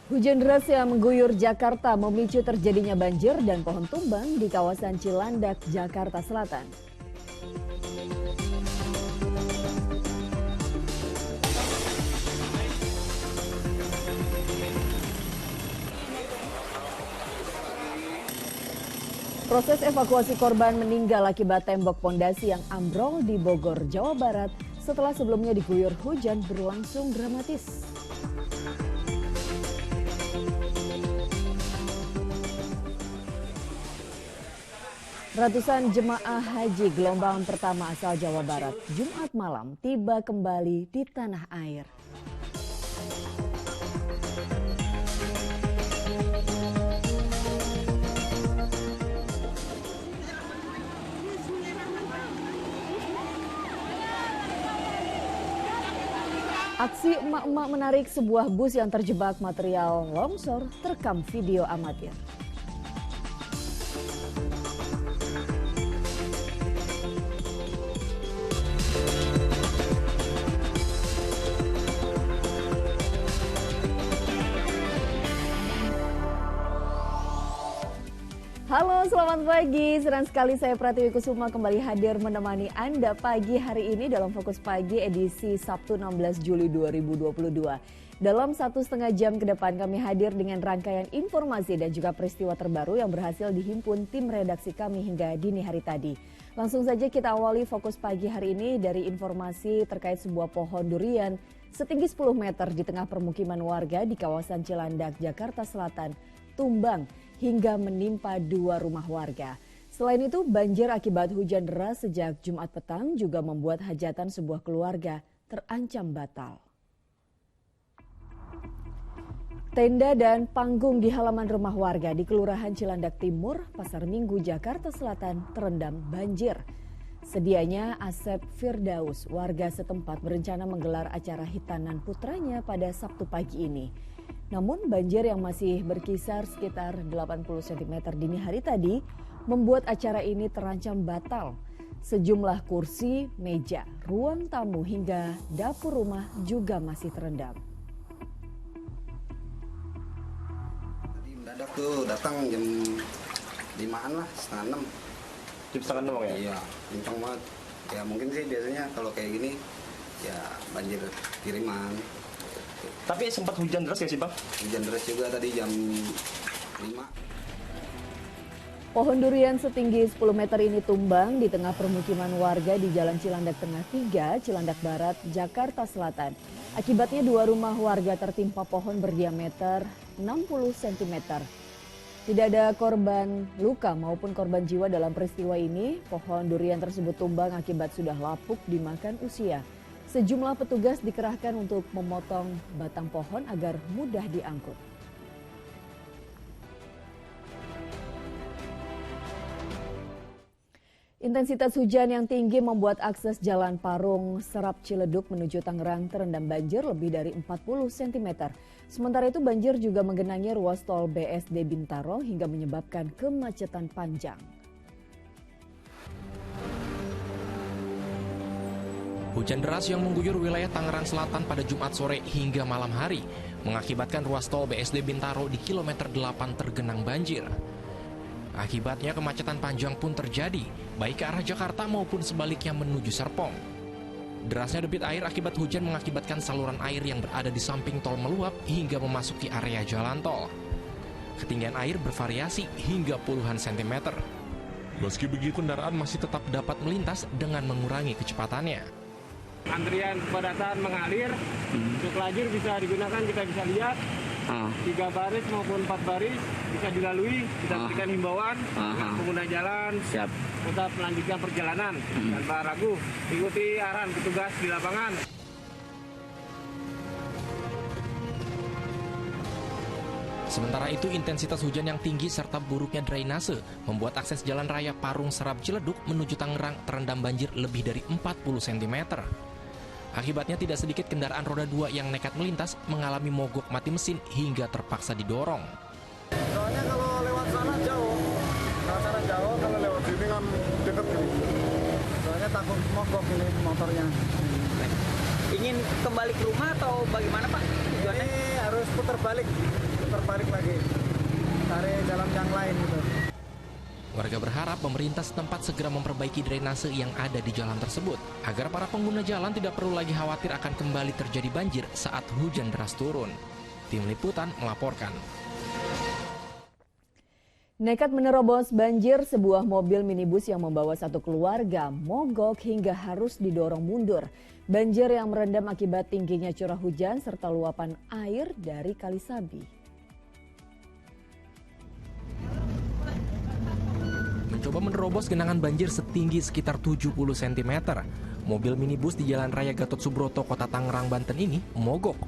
Hujan deras yang mengguyur Jakarta memicu terjadinya banjir dan pohon tumbang di kawasan Cilandak, Jakarta Selatan. Proses evakuasi korban meninggal akibat tembok pondasi yang ambrol di Bogor, Jawa Barat setelah sebelumnya diguyur hujan berlangsung dramatis. Ratusan jemaah haji gelombang pertama asal Jawa Barat Jumat malam tiba kembali di tanah air. Aksi emak-emak menarik sebuah bus yang terjebak material longsor terekam video amatir. Halo, selamat pagi. Senang sekali saya Pratiwi Kusuma kembali hadir menemani Anda pagi hari ini dalam Fokus Pagi edisi Sabtu 16 Juli 2022. Dalam 1,5 jam ke depan kami hadir dengan rangkaian informasi dan juga peristiwa terbaru yang berhasil dihimpun tim redaksi kami hingga dini hari tadi. Langsung saja kita awali Fokus Pagi hari ini dari informasi terkait sebuah pohon durian setinggi 10 meter di tengah permukiman warga di kawasan Cilandak, Jakarta Selatan, tumbang hingga menimpa 2 rumah warga. Selain itu, banjir akibat hujan deras sejak Jumat petang juga membuat hajatan sebuah keluarga terancam batal. Tenda dan panggung di halaman rumah warga di Kelurahan Cilandak Timur, Pasar Minggu, Jakarta Selatan terendam banjir. Sedianya Asep Firdaus, warga setempat berencana menggelar acara hitanan putranya pada Sabtu pagi ini. Namun banjir yang masih berkisar sekitar 80 cm dini hari tadi membuat acara ini terancam batal. Sejumlah kursi, meja, ruang tamu hingga dapur rumah juga masih terendam. Tadi mendadak tuh datang jam 5-an lah, setengah 6. Jam setengah 6 ya? Iya, kencang banget. Ya mungkin sih biasanya kalau kayak gini ya banjir kiriman. Tapi sempat hujan deras ya sih Bang? Hujan deras juga tadi jam 5. Pohon durian setinggi 10 meter ini tumbang di tengah permukiman warga di Jalan Cilandak Tengah 3, Cilandak Barat, Jakarta Selatan. Akibatnya 2 rumah warga tertimpa pohon berdiameter 60 cm. Tidak ada korban luka maupun korban jiwa dalam peristiwa ini. Pohon durian tersebut tumbang akibat sudah lapuk dimakan usia. Sejumlah petugas dikerahkan untuk memotong batang pohon agar mudah diangkut. Intensitas hujan yang tinggi membuat akses jalan Parung Serap Ciledug menuju Tangerang terendam banjir lebih dari 40 cm. Sementara itu banjir juga menggenangi ruas tol BSD Bintaro hingga menyebabkan kemacetan panjang. Hujan deras yang mengguyur wilayah Tangerang Selatan pada Jumat sore hingga malam hari mengakibatkan ruas tol BSD Bintaro di kilometer 8 tergenang banjir. Akibatnya kemacetan panjang pun terjadi, baik ke arah Jakarta maupun sebaliknya menuju Serpong. Derasnya debit air akibat hujan mengakibatkan saluran air yang berada di samping tol meluap hingga memasuki area jalan tol. Ketinggian air bervariasi hingga puluhan sentimeter. Meski begitu, kendaraan masih tetap dapat melintas dengan mengurangi kecepatannya. Antrian kepadatan mengalir, untuk lajur bisa digunakan, kita bisa lihat 3 baris maupun 4 baris bisa dilalui. Kita berikan himbauan pengguna jalan tetap melanjutkan perjalanan tanpa ragu, ikuti arahan petugas di lapangan. Sementara itu, intensitas hujan yang tinggi serta buruknya drainase membuat akses jalan raya Parung Serap Ciledug menuju Tangerang terendam banjir lebih dari 40 cm. Akibatnya tidak sedikit kendaraan roda 2 yang nekat melintas mengalami mogok mati mesin hingga terpaksa didorong. Soalnya kalau lewat sana jauh, kalau lewat sini kan deket gitu. Soalnya takut mogok ini motornya. Ingin kembali ke rumah atau bagaimana Pak? Tujuannya? Ini harus putar balik. putar balik lagi, cari jalan yang lain gitu. Warga berharap pemerintah setempat segera memperbaiki drainase yang ada di jalan tersebut agar para pengguna jalan tidak perlu lagi khawatir akan kembali terjadi banjir saat hujan deras turun. Tim Liputan melaporkan. Nekat menerobos banjir, sebuah mobil minibus yang membawa satu keluarga mogok hingga harus didorong mundur. Banjir yang merendam akibat tingginya curah hujan serta luapan air dari Kali Sabi. Mencoba menerobos genangan banjir setinggi sekitar 70 cm. Mobil minibus di Jalan Raya Gatot Subroto, Kota Tangerang, Banten ini mogok.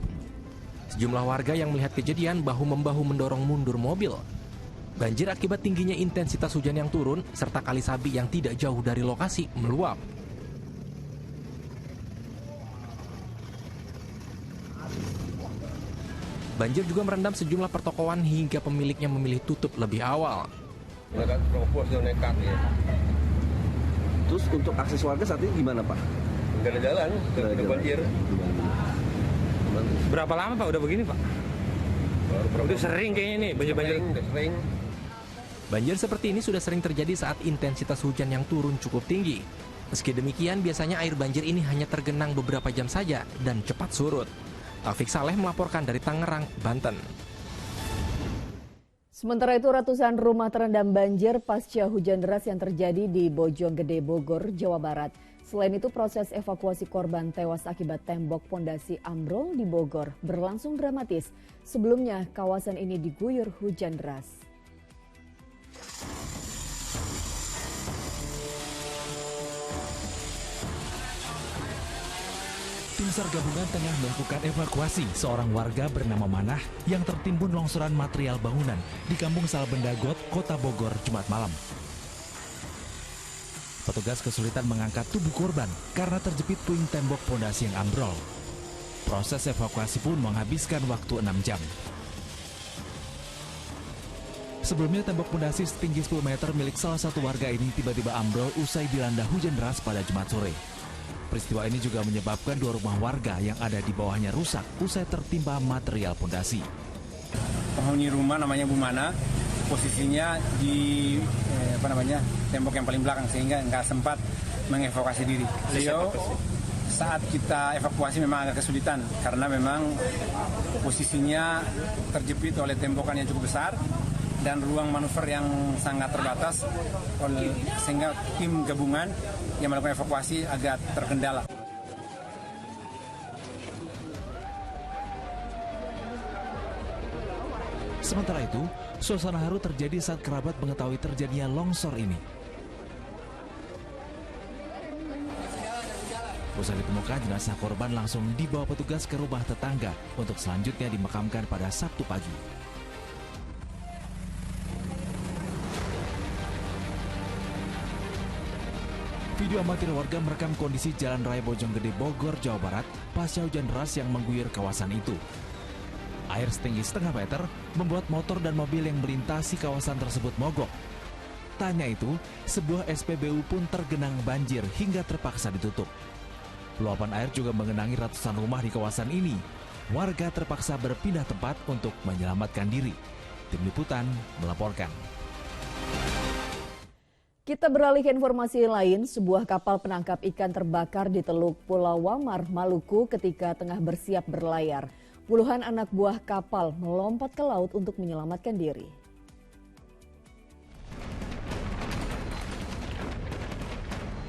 Sejumlah warga yang melihat kejadian bahu-membahu mendorong mundur mobil. Banjir akibat tingginya intensitas hujan yang turun serta Kali Sabi yang tidak jauh dari lokasi meluap. Banjir juga merendam sejumlah pertokoan hingga pemiliknya memilih tutup lebih awal. Mereka terobos dan nekat ya. Terus untuk akses warga saat ini gimana, Pak? Nggak ada jalan, nggak ada banjir. Berapa lama Pak udah begini Pak? Udah sering kayaknya nih banjir-banjir. Sering. Banjir seperti ini sudah sering terjadi saat intensitas hujan yang turun cukup tinggi. Meski demikian, biasanya air banjir ini hanya tergenang beberapa jam saja dan cepat surut. Taufik Saleh melaporkan dari Tangerang, Banten. Sementara itu ratusan rumah terendam banjir pasca hujan deras yang terjadi di Bojonggede, Bogor, Jawa Barat. Selain itu proses evakuasi korban tewas akibat tembok pondasi ambrol di Bogor berlangsung dramatis. Sebelumnya kawasan ini diguyur hujan deras. Tim SAR gabungan tengah melakukan evakuasi seorang warga bernama Manah yang tertimbun longsoran material bangunan di Kampung Salbendagot, Kota Bogor, Jumat malam. Petugas kesulitan mengangkat tubuh korban karena terjepit puing tembok pondasi yang ambrol. Proses evakuasi pun menghabiskan waktu 6 jam. Sebelumnya tembok pondasi setinggi 10 meter milik salah satu warga ini tiba-tiba ambrol usai dilanda hujan deras pada Jumat sore. Peristiwa ini juga menyebabkan 2 rumah warga yang ada di bawahnya rusak usai tertimpa material pondasi. Penghuni rumah namanya Bu Mana, posisinya di tembok yang paling belakang sehingga nggak sempat mengevakuasi diri. Beliau saat kita evakuasi memang agak kesulitan karena memang posisinya terjepit oleh tembokan yang cukup besar dan ruang manuver yang sangat terbatas, sehingga tim gabungan yang melakukan evakuasi agak terkendala. Sementara itu, suasana haru terjadi saat kerabat mengetahui terjadinya longsor ini. Usai ditemukan, jenazah korban langsung dibawa petugas ke rumah tetangga untuk selanjutnya dimakamkan pada Sabtu pagi. Video amatir warga merekam kondisi Jalan Raya Bojonggede, Bogor, Jawa Barat pasca hujan deras yang mengguyur kawasan itu. Air setinggi setengah meter membuat motor dan mobil yang melintasi kawasan tersebut mogok. Tanya itu, sebuah SPBU pun tergenang banjir hingga terpaksa ditutup. Luapan air juga mengenangi ratusan rumah di kawasan ini. Warga terpaksa berpindah tempat untuk menyelamatkan diri. Tim Liputan melaporkan. Kita beralih ke informasi lain, sebuah kapal penangkap ikan terbakar di Teluk Pulau Wamar, Maluku ketika tengah bersiap berlayar. Puluhan anak buah kapal melompat ke laut untuk menyelamatkan diri.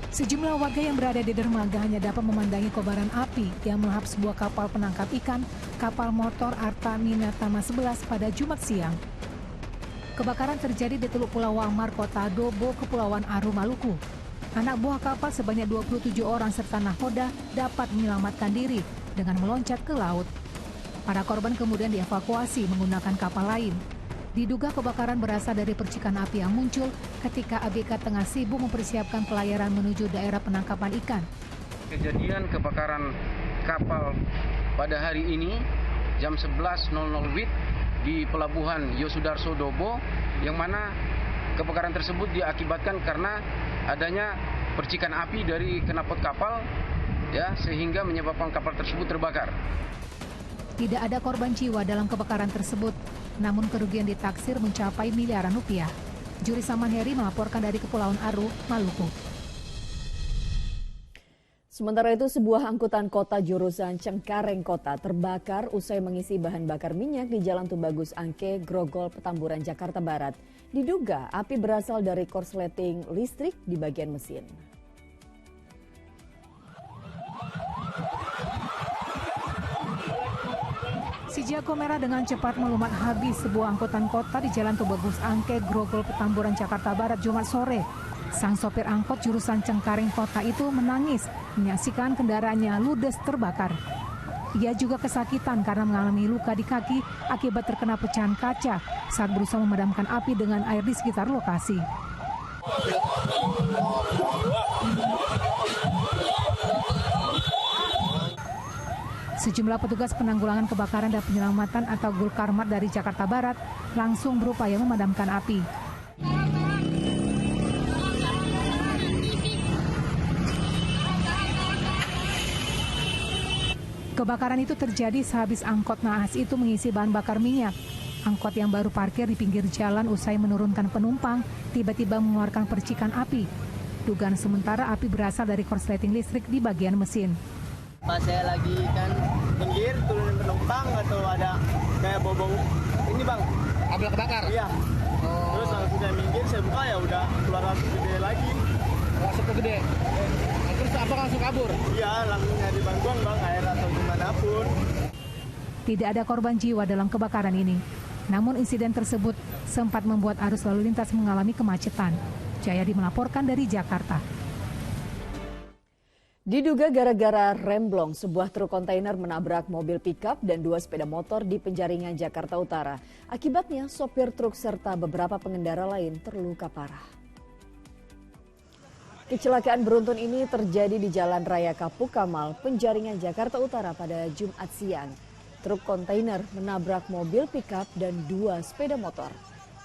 Sejumlah warga yang berada di dermaga hanya dapat memandangi kobaran api yang melahap sebuah kapal penangkap ikan, kapal motor Arta Minatama 11 pada Jumat siang. Kebakaran terjadi di Teluk Pulau Wamar, Kota Dobo, Kepulauan Aru, Maluku. Anak buah kapal sebanyak 27 orang serta nahkoda dapat menyelamatkan diri dengan meloncat ke laut. Para korban kemudian dievakuasi menggunakan kapal lain. Diduga kebakaran berasal dari percikan api yang muncul ketika ABK tengah sibuk mempersiapkan pelayaran menuju daerah penangkapan ikan. Kejadian kebakaran kapal pada hari ini jam 11.00 WIB di Pelabuhan Yosudarso Dobo, yang mana kebakaran tersebut diakibatkan karena adanya percikan api dari knalpot kapal, ya, sehingga menyebabkan kapal tersebut terbakar. Tidak ada korban jiwa dalam kebakaran tersebut, namun kerugian ditaksir mencapai miliaran rupiah. Juri Saman Heri melaporkan dari Kepulauan Aru, Maluku. Sementara itu, sebuah angkutan kota jurusan Cengkareng Kota terbakar usai mengisi bahan bakar minyak di Jalan Tubagus Angke, Grogol, Petamburan, Jakarta Barat. Diduga api berasal dari korsleting listrik di bagian mesin. Si jago merah dengan cepat melumat habis sebuah angkutan kota di Jalan Tubagus Angke, Grogol, Petamburan, Jakarta Barat, Jumat sore. Sang sopir angkot jurusan Cengkareng Kota itu menangis menyaksikan kendaraannya ludes terbakar. Ia juga kesakitan karena mengalami luka di kaki akibat terkena pecahan kaca saat berusaha memadamkan api dengan air di sekitar lokasi. Sejumlah petugas penanggulangan kebakaran dan penyelamatan atau Gulkarmat dari Jakarta Barat langsung berupaya memadamkan api. Kebakaran itu terjadi sehabis angkot naas itu mengisi bahan bakar minyak. Angkot yang baru parkir di pinggir jalan usai menurunkan penumpang tiba-tiba mengeluarkan percikan api. Dugaan sementara api berasal dari korsleting listrik di bagian mesin. Pas saya lagi kan pinggir turunin penumpang atau ada kayak bau-bau ini bang. Kabel kebakar? Iya. Terus langsung saya minggir, saya buka ya udah keluar asap gede lagi. Asap gede? Terus apa langsung kabur? Iya, langsung nyari bantuan bang, air atau gimana pun. Tidak ada korban jiwa dalam kebakaran ini. Namun insiden tersebut sempat membuat arus lalu lintas mengalami kemacetan. Jayadi melaporkan dari Jakarta. Diduga gara-gara remblong, sebuah truk kontainer menabrak mobil pickup dan 2 sepeda motor di Penjaringan, Jakarta Utara. Akibatnya, sopir truk serta beberapa pengendara lain terluka parah. Kecelakaan beruntun ini terjadi di Jalan Raya Kapuk Kamal, Penjaringan, Jakarta Utara pada Jumat siang. Truk kontainer menabrak mobil pickup dan 2 sepeda motor.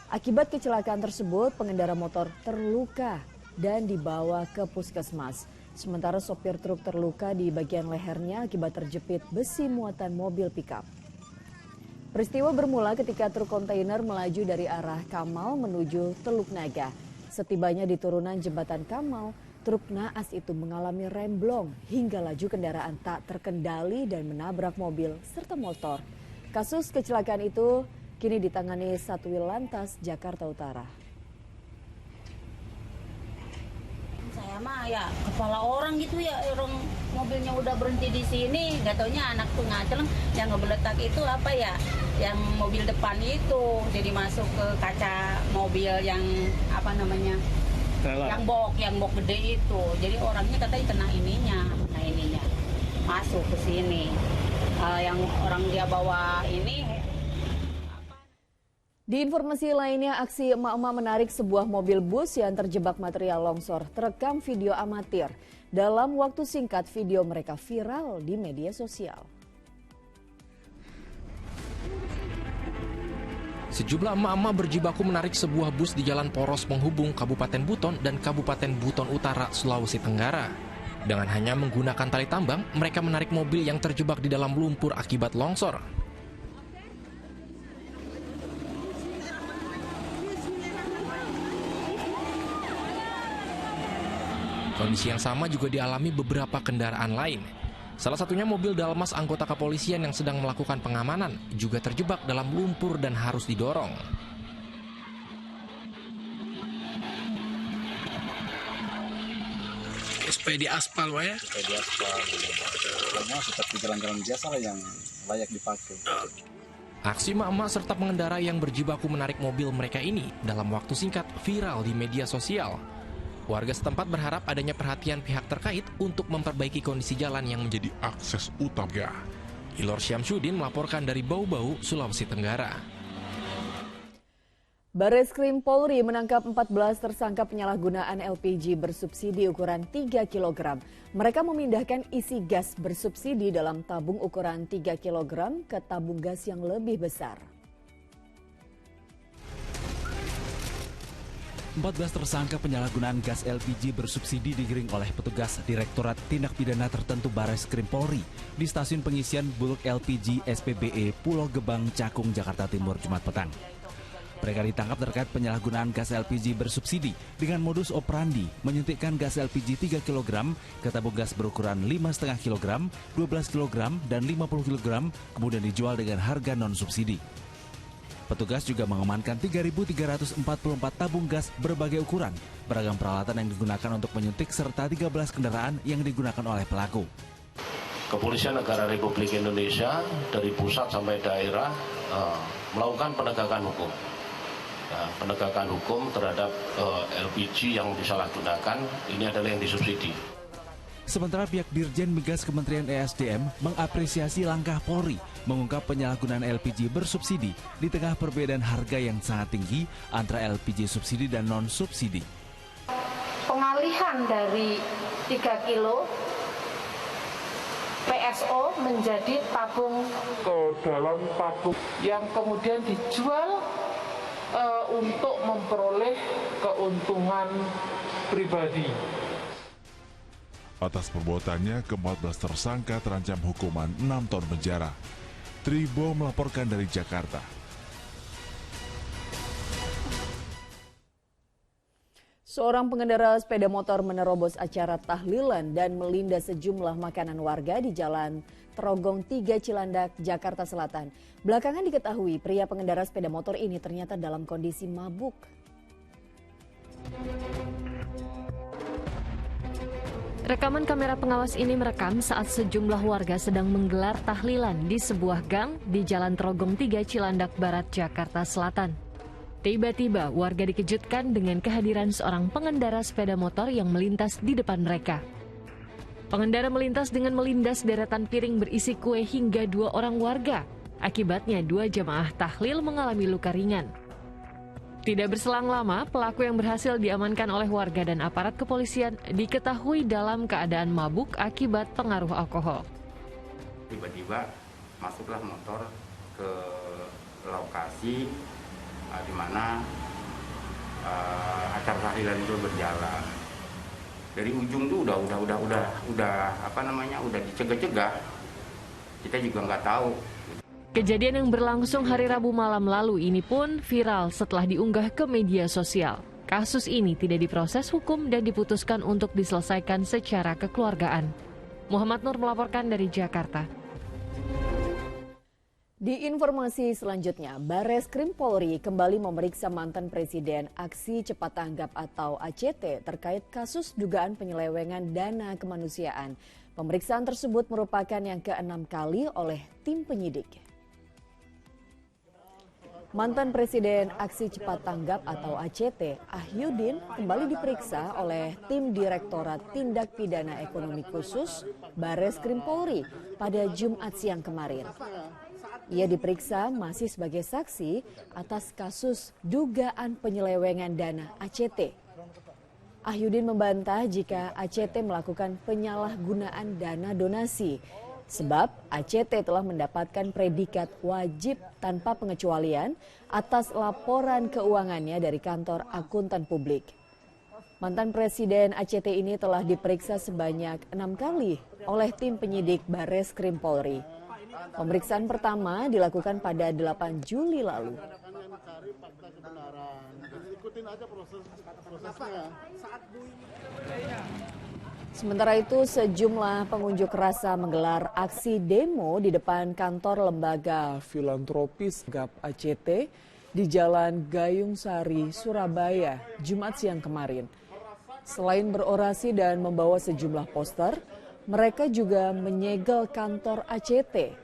Akibat kecelakaan tersebut, pengendara motor terluka dan dibawa ke puskesmas. Sementara sopir truk terluka di bagian lehernya akibat terjepit besi muatan mobil pickup. Peristiwa bermula ketika truk kontainer melaju dari arah Kamal menuju Teluk Naga. Setibanya di turunan jembatan Kamal, truk naas itu mengalami remblong hingga laju kendaraan tak terkendali dan menabrak mobil serta motor. Kasus kecelakaan itu kini ditangani Satwil Lantas Jakarta Utara. Saya mah ya kepala orang gitu ya, orang mobilnya udah berhenti di sini, gak taunya anak tuh ngaceleng yang ngebeletak itu apa ya, yang mobil depan itu jadi masuk ke kaca mobil yang apa namanya, yang bok gede itu, jadi orangnya katanya kena ininya masuk ke sini, yang orang dia bawa ini. Di informasi lainnya, aksi emak-emak menarik sebuah mobil bus yang terjebak material longsor terekam video amatir. Dalam waktu singkat, video mereka viral di media sosial. Sejumlah emak-emak berjibaku menarik sebuah bus di jalan poros penghubung Kabupaten Buton dan Kabupaten Buton Utara, Sulawesi Tenggara. Dengan hanya menggunakan tali tambang, mereka menarik mobil yang terjebak di dalam lumpur akibat longsor. Kondisi yang sama juga dialami beberapa kendaraan lain. Salah satunya mobil Dalmas anggota kepolisian yang sedang melakukan pengamanan juga terjebak dalam lumpur dan harus didorong. Supaya di aspal, Pak ya? Supaya di aspal. Semua seperti jalan-jalan biasa lah yang layak dipakai. Aksi emak-emak serta pengendara yang berjibaku menarik mobil mereka ini dalam waktu singkat viral di media sosial. Warga setempat berharap adanya perhatian pihak terkait untuk memperbaiki kondisi jalan yang menjadi akses utama. Ilor Syamsuddin melaporkan dari Bau-Bau, Sulawesi Tenggara. Bareskrim Polri menangkap 14 tersangka penyalahgunaan LPG bersubsidi ukuran 3 kg. Mereka memindahkan isi gas bersubsidi dalam tabung ukuran 3 kg ke tabung gas yang lebih besar. 14 tersangka penyalahgunaan gas LPG bersubsidi digiring oleh petugas Direktorat Tindak Pidana Tertentu Bareskrim Polri di stasiun pengisian Bulk LPG SPBE Pulau Gebang, Cakung, Jakarta Timur, Jumat petang. Mereka ditangkap terkait penyalahgunaan gas LPG bersubsidi dengan modus operandi menyuntikkan gas LPG 3 kg ke tabung gas berukuran 5,5 kg, 12 kg, dan 50 kg, kemudian dijual dengan harga non-subsidi. Petugas juga mengamankan 3.344 tabung gas berbagai ukuran, beragam peralatan yang digunakan untuk menyuntik, serta 13 kendaraan yang digunakan oleh pelaku. Kepolisian Negara Republik Indonesia dari pusat sampai daerah melakukan penegakan hukum. Penegakan hukum terhadap LPG yang disalahgunakan, ini adalah yang disubsidi. Sementara pihak Dirjen Migas Kementerian ESDM mengapresiasi langkah Polri mengungkap penyalahgunaan LPG bersubsidi di tengah perbedaan harga yang sangat tinggi antara LPG subsidi dan non-subsidi. Pengalihan dari 3 kilo PSO menjadi tabung ke dalam tabung yang kemudian dijual untuk memperoleh keuntungan pribadi. Atas perbuatannya, ke-14 tersangka terancam hukuman 6 tahun penjara. Tribo melaporkan dari Jakarta. Seorang pengendara sepeda motor menerobos acara tahlilan dan melindas sejumlah makanan warga di Jalan Trogong 3 Cilandak, Jakarta Selatan. Belakangan diketahui pria pengendara sepeda motor ini ternyata dalam kondisi mabuk. Rekaman kamera pengawas ini merekam saat sejumlah warga sedang menggelar tahlilan di sebuah gang di Jalan Trogong 3 Cilandak Barat, Jakarta Selatan. Tiba-tiba warga dikejutkan dengan kehadiran seorang pengendara sepeda motor yang melintas di depan mereka. Pengendara melintas dengan melindas deretan piring berisi kue hingga 2 orang warga. Akibatnya 2 jamaah tahlil mengalami luka ringan. Tidak berselang lama, pelaku yang berhasil diamankan oleh warga dan aparat kepolisian diketahui dalam keadaan mabuk akibat pengaruh alkohol. Tiba-tiba masuklah motor ke lokasi di mana acara tahlilan itu berjalan. Dari ujung tuh udah dicegah-cegah. Kita juga nggak tahu. Kejadian yang berlangsung hari Rabu malam lalu ini pun viral setelah diunggah ke media sosial. Kasus ini tidak diproses hukum dan diputuskan untuk diselesaikan secara kekeluargaan. Muhammad Nur melaporkan dari Jakarta. Di informasi selanjutnya, Bareskrim Polri kembali memeriksa mantan Presiden Aksi Cepat Tanggap atau ACT terkait kasus dugaan penyelewengan dana kemanusiaan. Pemeriksaan tersebut merupakan yang ke-6 kali oleh tim penyidik. Mantan Presiden Aksi Cepat Tanggap atau ACT, Ahyudin, kembali diperiksa oleh tim Direktorat Tindak Pidana Ekonomi Khusus Bareskrim Polri pada Jumat siang kemarin. Ia diperiksa masih sebagai saksi atas kasus dugaan penyelewengan dana ACT. Ahyudin membantah jika ACT melakukan penyalahgunaan dana donasi. Sebab ACT telah mendapatkan predikat wajib tanpa pengecualian atas laporan keuangannya dari kantor akuntan publik. Mantan Presiden ACT ini telah diperiksa sebanyak 6 kali oleh tim penyidik Bareskrim Polri. Pemeriksaan pertama dilakukan pada 8 Juli lalu. Sementara itu, sejumlah pengunjuk rasa menggelar aksi demo di depan kantor lembaga filantropis GAP ACT di Jalan Gayung Sari, Surabaya, Jumat siang kemarin. Selain berorasi dan membawa sejumlah poster, mereka juga menyegel kantor ACT.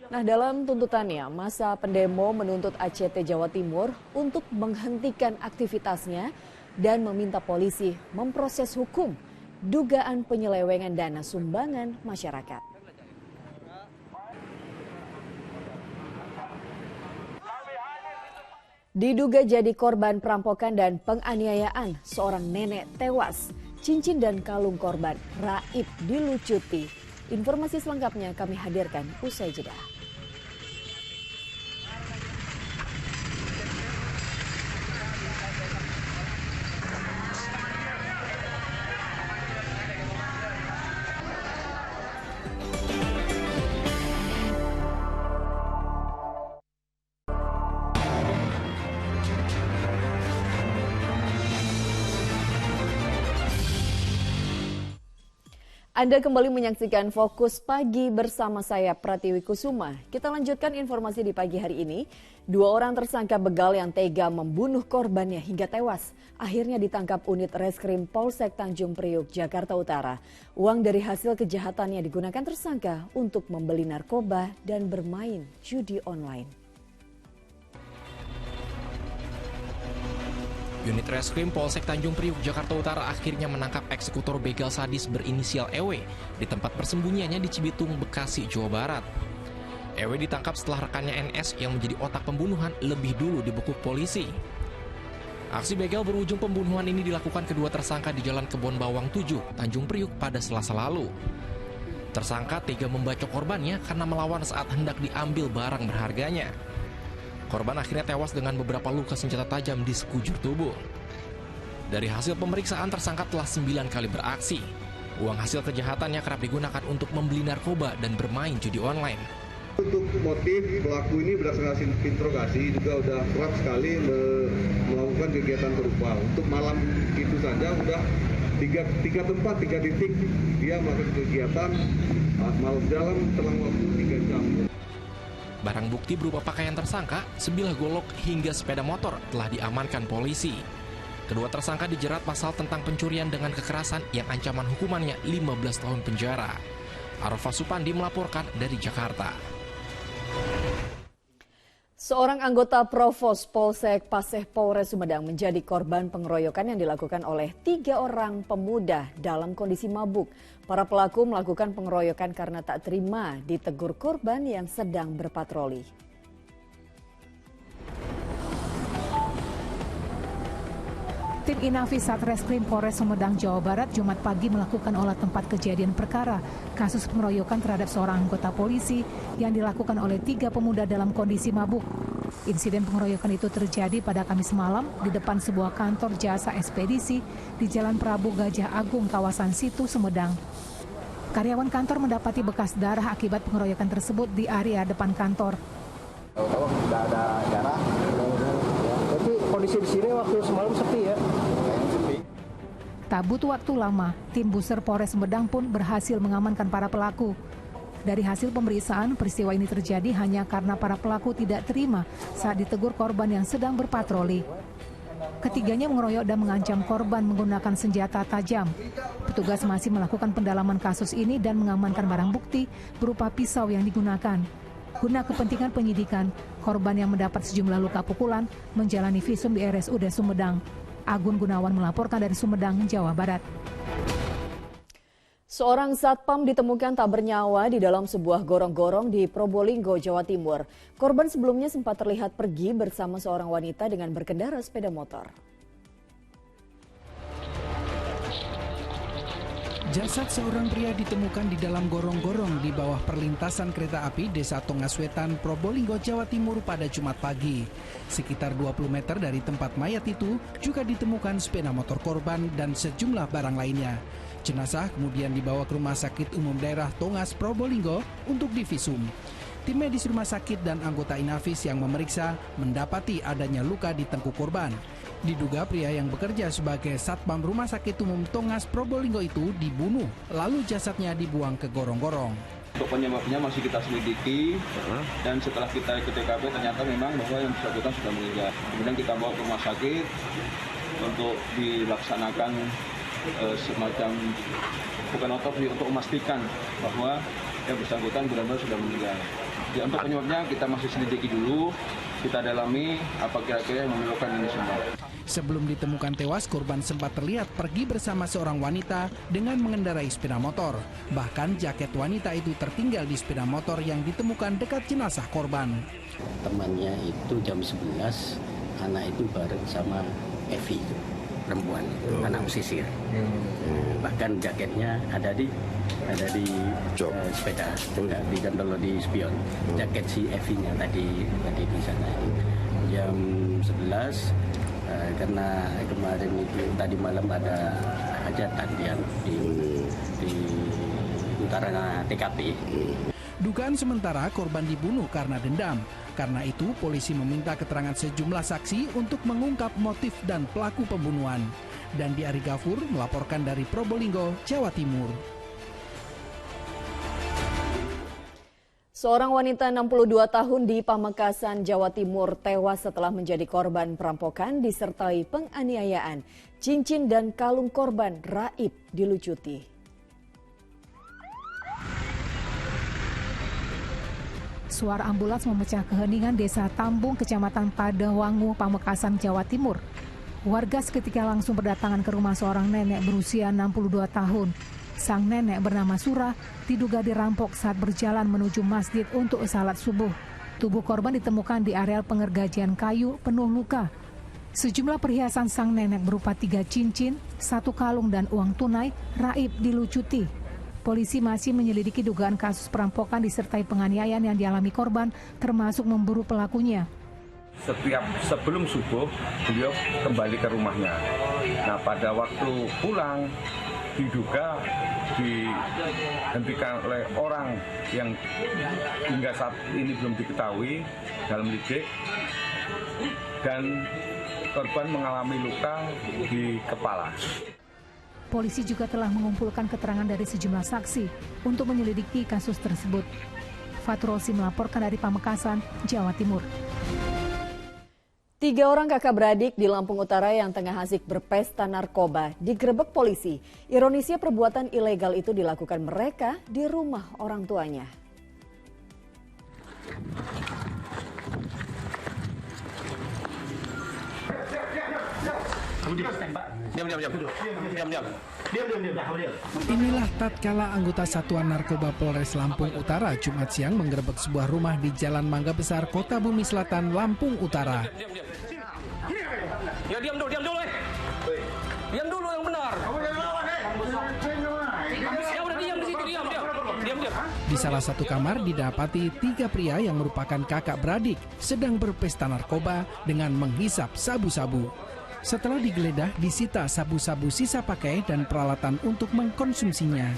Nah, dalam tuntutannya, masa pendemo menuntut ACT Jawa Timur untuk menghentikan aktivitasnya dan meminta polisi memproses hukum dugaan penyelewengan dana sumbangan masyarakat. Diduga jadi korban perampokan dan penganiayaan, seorang nenek tewas. Cincin dan kalung korban raib dilucuti. Informasi selengkapnya kami hadirkan usai jeda. Anda kembali menyaksikan Fokus Pagi bersama saya Pratiwi Kusuma. Kita lanjutkan informasi di pagi hari ini. 2 orang tersangka begal yang tega membunuh korbannya hingga tewas. Akhirnya ditangkap unit Reskrim Polsek Tanjung Priuk, Jakarta Utara. Uang dari hasil kejahatannya digunakan tersangka untuk membeli narkoba dan bermain judi online. Unit Reskrim Polsek Tanjung Priuk, Jakarta Utara akhirnya menangkap eksekutor begal sadis berinisial EW di tempat persembunyiannya di Cibitung, Bekasi, Jawa Barat. EW ditangkap setelah rekannya NS yang menjadi otak pembunuhan lebih dulu dibekuk polisi. Aksi begal berujung pembunuhan ini dilakukan kedua tersangka di Jalan Kebon Bawang 7, Tanjung Priuk pada Selasa lalu. Tersangka tega membacok korbannya karena melawan saat hendak diambil barang berharganya. Korban akhirnya tewas dengan beberapa luka senjata tajam di sekujur tubuh. Dari hasil pemeriksaan, tersangka telah 9 kali beraksi. Uang hasil kejahatannya kerap digunakan untuk membeli narkoba dan bermain judi online. Untuk motif pelaku ini berdasarkan hasil interogasi juga udah kerap sekali melakukan kegiatan serupa. Untuk malam itu saja udah tiga tempat, 3 titik dia melakukan kegiatan malam dalam selang waktu 3 jam. Barang bukti berupa pakaian tersangka, sebilah golok hingga sepeda motor telah diamankan polisi. Kedua tersangka dijerat pasal tentang pencurian dengan kekerasan yang ancaman hukumannya 15 tahun penjara. Arafah Supandi melaporkan dari Jakarta. Seorang anggota Provos Polsek Paseh Polres Sumedang menjadi korban pengeroyokan yang dilakukan oleh 3 orang pemuda dalam kondisi mabuk. Para pelaku melakukan pengeroyokan karena tak terima ditegur korban yang sedang berpatroli. Tim Inafis Satreskrim Polres Sumedang, Jawa Barat, Jumat pagi melakukan olah tempat kejadian perkara kasus pengeroyokan terhadap seorang anggota polisi yang dilakukan oleh 3 pemuda dalam kondisi mabuk. Insiden pengeroyokan itu terjadi pada Kamis malam di depan sebuah kantor jasa ekspedisi di Jalan Prabu Gajah Agung, kawasan Situ, Sumedang. Karyawan kantor mendapati bekas darah akibat pengeroyokan tersebut di area depan kantor. Kalau tidak ada darah, tapi kondisi di sini waktu semalam sepi ya. Tak butuh waktu lama, tim Buser Polres Sumedang pun berhasil mengamankan para pelaku. Dari hasil pemeriksaan, peristiwa ini terjadi hanya karena para pelaku tidak terima saat ditegur korban yang sedang berpatroli. Ketiganya mengeroyok dan mengancam korban menggunakan senjata tajam. Petugas masih melakukan pendalaman kasus ini dan mengamankan barang bukti berupa pisau yang digunakan. Guna kepentingan penyidikan, korban yang mendapat sejumlah luka pukulan menjalani visum di RSUD Sumedang. Agun Gunawan melaporkan dari Sumedang, Jawa Barat. Seorang satpam ditemukan tak bernyawa di dalam sebuah gorong-gorong di Probolinggo, Jawa Timur. Korban sebelumnya sempat terlihat pergi bersama seorang wanita dengan berkendara sepeda motor. Jasad seorang pria ditemukan di dalam gorong-gorong di bawah perlintasan kereta api Desa Tongaswetan, Probolinggo, Jawa Timur pada Jumat pagi. Sekitar 20 meter dari tempat mayat itu juga ditemukan sepeda motor korban dan sejumlah barang lainnya. Jenazah kemudian dibawa ke Rumah Sakit Umum Daerah Tongas, Probolinggo untuk divisum. Tim medis rumah sakit dan anggota Inafis yang memeriksa mendapati adanya luka di tengkuk korban. Diduga pria yang bekerja sebagai satpam Rumah Sakit Umum Tongas, Probolinggo itu dibunuh, lalu jasadnya dibuang ke gorong-gorong. Untuk penyebabnya masih kita selidiki, dan setelah kita ke TKP ternyata memang bahwa yang bersangkutan sudah meninggal. Kemudian kita bawa ke rumah sakit untuk dilaksanakan semacam bukan otopsi untuk memastikan bahwa yang bersangkutan benar-benar sudah meninggal. Ya, untuk penyebabnya kita masih selidiki dulu, kita dalami apa kira-kira yang menyebabkan ini semua. Sebelum ditemukan tewas, korban sempat terlihat pergi bersama seorang wanita dengan mengendarai sepeda motor. Bahkan jaket wanita itu tertinggal di sepeda motor yang ditemukan dekat jenazah korban. Temannya itu jam 11, anak itu bareng sama Evi, perempuan, anak musisir. Bahkan jaketnya ada di sepeda, digandol di spion. Jaket si Evi-nya tadi di sana. Jam 11 karena kemarin itu tadi malam ada hajatan di utara TKP. Dugaan sementara korban dibunuh karena dendam. Karena itu polisi meminta keterangan sejumlah saksi untuk mengungkap motif dan pelaku pembunuhan. Dandi Ari Gafur melaporkan dari Probolinggo, Jawa Timur. Seorang wanita 62 tahun di Pamekasan, Jawa Timur tewas setelah menjadi korban perampokan disertai penganiayaan. Cincin dan kalung korban raib dilucuti. Suara ambulans memecah keheningan Desa Tambung, Kecamatan Padewangu, Pamekasan, Jawa Timur. Warga seketika langsung berdatangan ke rumah seorang nenek berusia 62 tahun. Sang nenek bernama Surah diduga dirampok saat berjalan menuju masjid untuk salat subuh. Tubuh korban ditemukan di areal pengergajian kayu penuh luka. Sejumlah perhiasan sang nenek berupa 3 cincin, 1 kalung dan uang tunai raib dilucuti. Polisi masih menyelidiki dugaan kasus perampokan disertai penganiayaan yang dialami korban, termasuk memburu pelakunya. Sebelum subuh, beliau kembali ke rumahnya. Nah, pada waktu pulang, diduga dihentikan oleh orang yang hingga saat ini belum diketahui dalam lidik, dan korban mengalami luka di kepala. Polisi juga telah mengumpulkan keterangan dari sejumlah saksi untuk menyelidiki kasus tersebut. Fatur Rosi melaporkan dari Pamekasan, Jawa Timur. 3 orang kakak beradik di Lampung Utara yang tengah asik berpesta narkoba digerebek polisi. Ironisnya perbuatan ilegal itu dilakukan mereka di rumah orang tuanya. Inilah tatkala anggota Satuan Narkoba Polres Lampung Utara Jumat siang menggerebek sebuah rumah di Jalan Mangga Besar, Kota Bumi Selatan, Lampung Utara. Ya diam dulu. Diam dulu yang benar. Ya udah diam di situ, diam. Di salah satu kamar didapati 3 pria yang merupakan kakak beradik sedang berpesta narkoba dengan menghisap sabu-sabu. Setelah digeledah, disita sabu-sabu sisa pakai dan peralatan untuk mengkonsumsinya.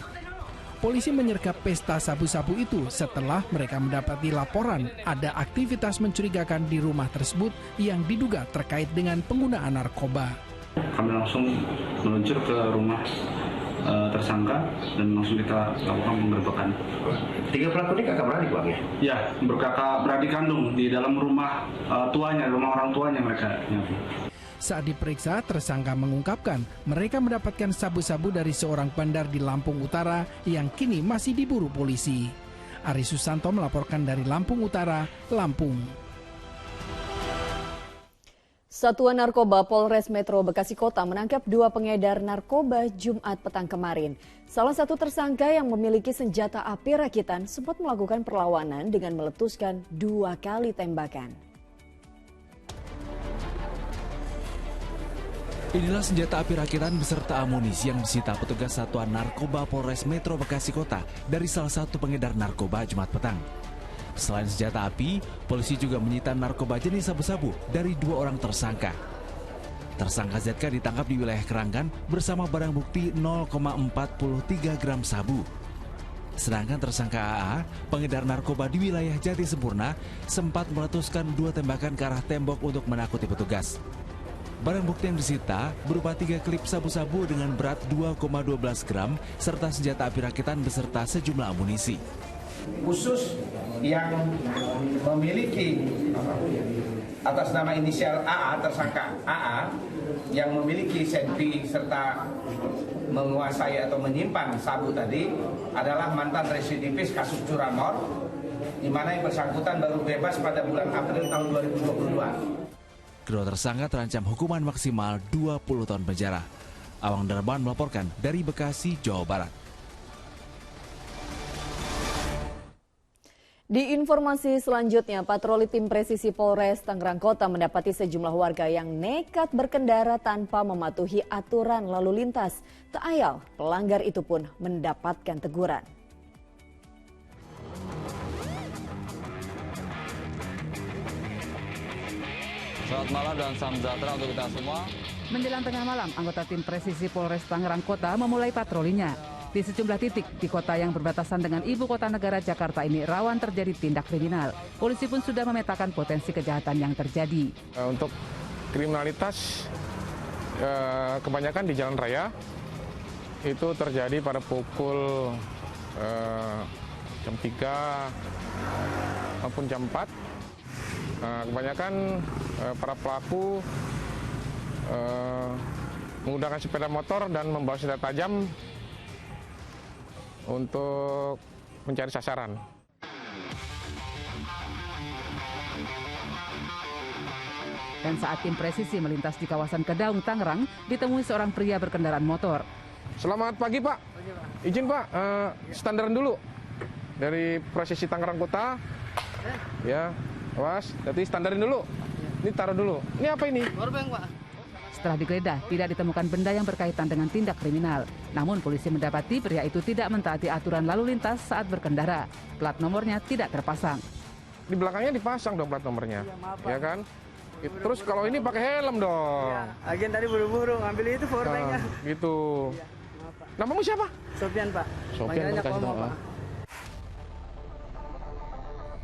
Polisi menyergap pesta sabu-sabu itu setelah mereka mendapati laporan ada aktivitas mencurigakan di rumah tersebut yang diduga terkait dengan penggunaan narkoba. Kami langsung meluncur ke rumah tersangka dan langsung kita lakukan penggerbekan. 3 pelaku ini kakak beradik, Bang, ya? Ya, berkakak beradik kandung di dalam rumah tuanya, rumah orang tuanya mereka. Saat diperiksa, tersangka mengungkapkan mereka mendapatkan sabu-sabu dari seorang bandar di Lampung Utara yang kini masih diburu polisi. Ari Susanto melaporkan dari Lampung Utara, Lampung. Satuan Narkoba Polres Metro Bekasi Kota menangkap 2 pengedar narkoba Jumat petang kemarin. Salah satu tersangka yang memiliki senjata api rakitan sempat melakukan perlawanan dengan meletuskan 2 kali tembakan. Inilah senjata api rakitan beserta amunisi yang disita petugas Satuan Narkoba Polres Metro Bekasi Kota dari salah satu pengedar narkoba Jumat petang. Selain senjata api, polisi juga menyita narkoba jenis sabu-sabu dari 2 orang tersangka. Tersangka ZK ditangkap di wilayah Keranggan bersama barang bukti 0,43 gram sabu. Sedangkan tersangka AA, pengedar narkoba di wilayah Jati Sempurna, sempat meletuskan 2 tembakan ke arah tembok untuk menakuti petugas. Barang bukti yang disita berupa 3 klip sabu-sabu dengan berat 2,12 gram serta senjata api rakitan beserta sejumlah amunisi. Khusus yang memiliki atas nama inisial AA, tersangka AA yang memiliki senpi serta menguasai atau menyimpan sabu tadi adalah mantan residivis kasus curanmor, di mana yang bersangkutan baru bebas pada bulan April tahun 2022. Kedua tersangka terancam hukuman maksimal 20 tahun penjara. Awang Darban melaporkan dari Bekasi, Jawa Barat. Di informasi selanjutnya, patroli tim presisi Polres Tangerang Kota mendapati sejumlah warga yang nekat berkendara tanpa mematuhi aturan lalu lintas. Tak ayal, pelanggar itu pun mendapatkan teguran. Selamat malam dan salam sejahtera untuk kita semua. Menjelang tengah malam, anggota tim presisi Polres Tangerang Kota memulai patrolinya. Di sejumlah titik di kota yang berbatasan dengan ibu kota negara Jakarta ini rawan terjadi tindak kriminal. Polisi pun sudah memetakan potensi kejahatan yang terjadi. Untuk kriminalitas kebanyakan di jalan raya itu terjadi pada pukul jam 3 maupun jam 4. Kebanyakan para pelaku menggunakan sepeda motor dan membawa senjata tajam untuk mencari sasaran. Dan saat tim presisi melintas di kawasan Kedaung, Tangerang, ditemui seorang pria berkendaraan motor. Selamat pagi Pak, izin Pak, standaran dulu dari presisi Tangerang Kota. Ya, awas, jadi standarin dulu. Ini taruh dulu. Ini apa ini? Pak. Setelah digeledah, tidak ditemukan benda yang berkaitan dengan tindak kriminal. Namun polisi mendapati pria itu tidak mentaati aturan lalu lintas saat berkendara. Plat nomornya tidak terpasang. Di belakangnya dipasang dong plat nomornya, ya kan? Terus kalau ini pakai helm dong. Ya, agen tadi buru-buru ngambil itu powerbanknya. Gitu. Namamu siapa? Sofian Pak. Sofian, kasih tahu Pak.